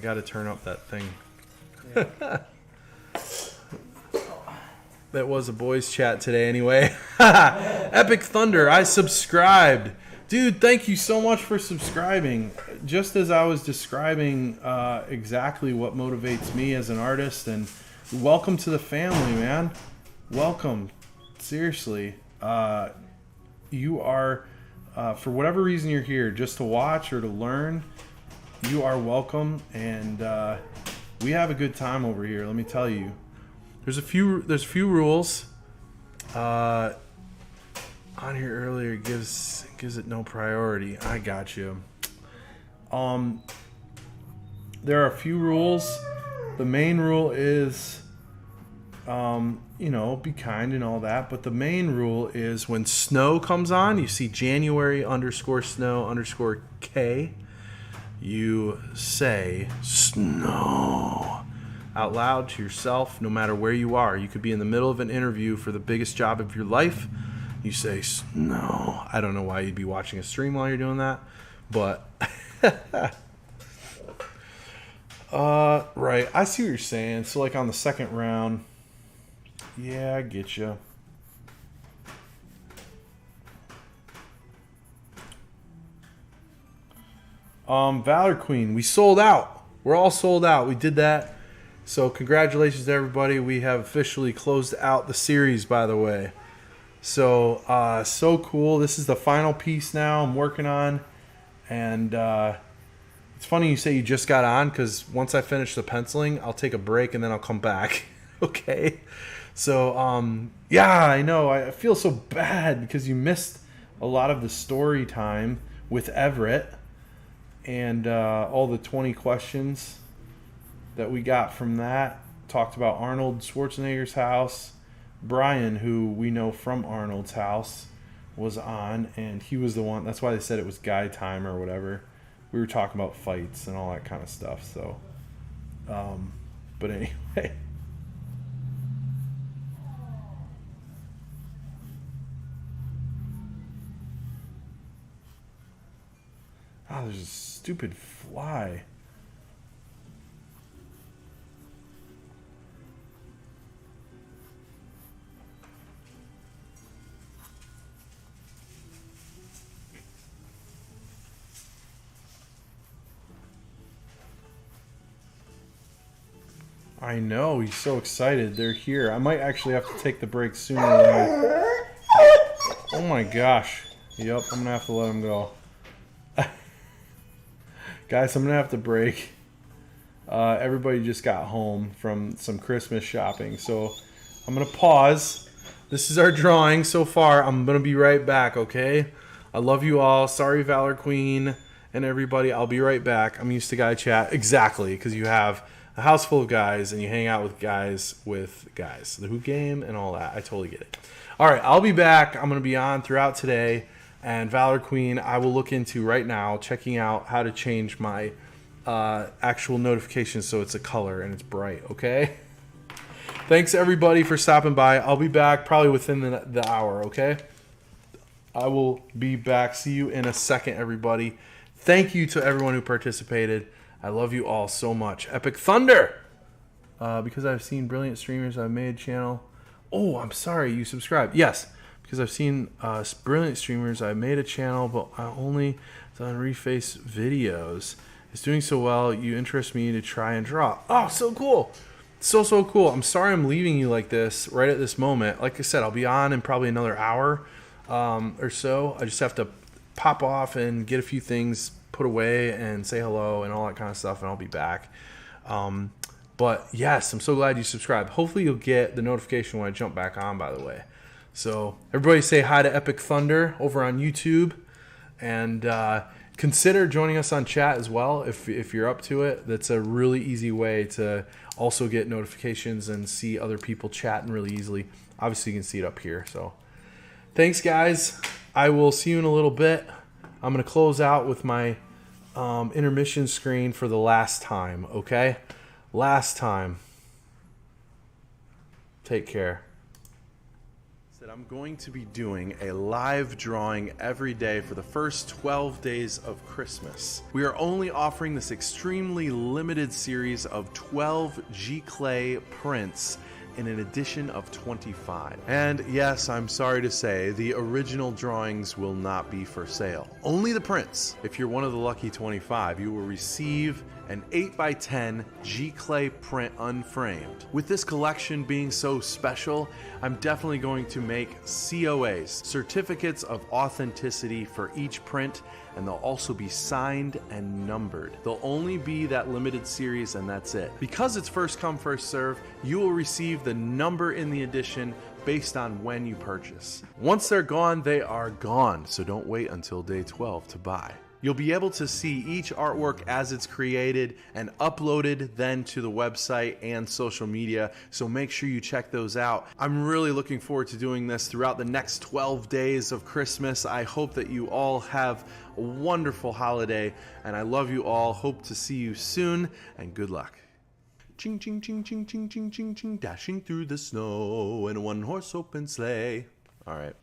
got to turn up that thing. Yeah. That was a boys chat today anyway. Epic Thunder, I subscribed. Dude, thank you so much for subscribing. Just as I was describing exactly what motivates me as an artist, and welcome to the family, man. Welcome. Seriously. You are, for whatever reason you're here, just to watch or to learn, you are welcome, and we have a good time over here, let me tell you. There's a few rules. On here earlier gives it no priority. I got you. There are a few rules. The main rule is be kind and all that, but the main rule is when snow comes on, you see January_snow_K, you say snow out loud to yourself, no matter where you are. You could be in the middle of an interview for the biggest job of your life. You say snow. I don't know why you'd be watching a stream while you're doing that, but right. I see what you're saying. So like on the second round, yeah, I get you. Valor Queen, we sold out. We're all sold out. We did that. So congratulations to everybody. We have officially closed out the series, by the way. So, so cool. This is the final piece now I'm working on. And it's funny you say you just got on, because once I finish the penciling, I'll take a break and then I'll come back. Okay? So, yeah, I know. I feel so bad because you missed a lot of the story time with Everett and all the 20 questions that we got from that. Talked about Arnold Schwarzenegger's house. Brian, who we know from Arnold's house, was on, and he was the one. That's why they said it was guy time or whatever. We were talking about fights and all that kind of stuff. So, but anyway. Oh, there's a stupid fly. I know, he's so excited. They're here. I might actually have to take the break sooner than Oh my gosh. Yep, I'm gonna have to let him go. Guys, I'm gonna have to break. Everybody just got home from some Christmas shopping, so I'm gonna pause. This is our drawing so far. I'm gonna be right back, okay? I love you all. Sorry, Valor Queen and everybody. I'll be right back. I'm used to guy chat. Exactly, because you have a house full of guys and you hang out with guys. The Hoop Game and all that. I totally get it. All right, I'll be back. I'm going to be on throughout today. And Valor Queen, I will look into right now, checking out how to change my actual notifications so it's a color and it's bright, okay? Thanks, everybody, for stopping by. I'll be back probably within the hour, okay? I will be back. See you in a second, everybody. Thank you to everyone who participated. I love you all so much. Epic Thunder! Because I've seen brilliant streamers, I've made channel. Oh, I'm sorry, you subscribed. Yes, because I've seen brilliant streamers, I made a channel, but I only done reface videos. It's doing so well, you interest me to try and draw. Oh, so cool. So cool. I'm sorry I'm leaving you like this right at this moment. Like I said, I'll be on in probably another hour or so. I just have to pop off and get a few things put away and say hello and all that kind of stuff, and I'll be back. But yes, I'm so glad you subscribed. Hopefully you'll get the notification when I jump back on, by the way. So everybody say hi to Epic Thunder over on YouTube, and consider joining us on chat as well if you're up to it. That's a really easy way to also get notifications and see other people chatting really easily. Obviously, you can see it up here. So thanks, guys. I will see you in a little bit. I'm going to close out with my intermission screen for the last time, okay? Last time. Take care. I'm going to be doing a live drawing every day for the first 12 days of Christmas. We are only offering this extremely limited series of 12 Giclée prints in an edition of 25. And yes, I'm sorry to say, the original drawings will not be for sale. Only the prints. If you're one of the lucky 25, you will receive an 8x10 Giclée print unframed. With this collection being so special, I'm definitely going to make COAs, certificates of authenticity, for each print, and they'll also be signed and numbered. They'll only be that limited series, and that's it. Because it's first come, first serve, you will receive the number in the edition based on when you purchase. Once they're gone, they are gone, so don't wait until day 12 to buy. You'll be able to see each artwork as it's created and uploaded then to the website and social media, so make sure you check those out. I'm really looking forward to doing this throughout the next 12 days of Christmas. I hope that you all have a wonderful holiday, and I love you all. Hope to see you soon, and good luck. Ching, ching, ching, ching, ching, ching, ching, ching, dashing through the snow in a one-horse open sleigh. All right.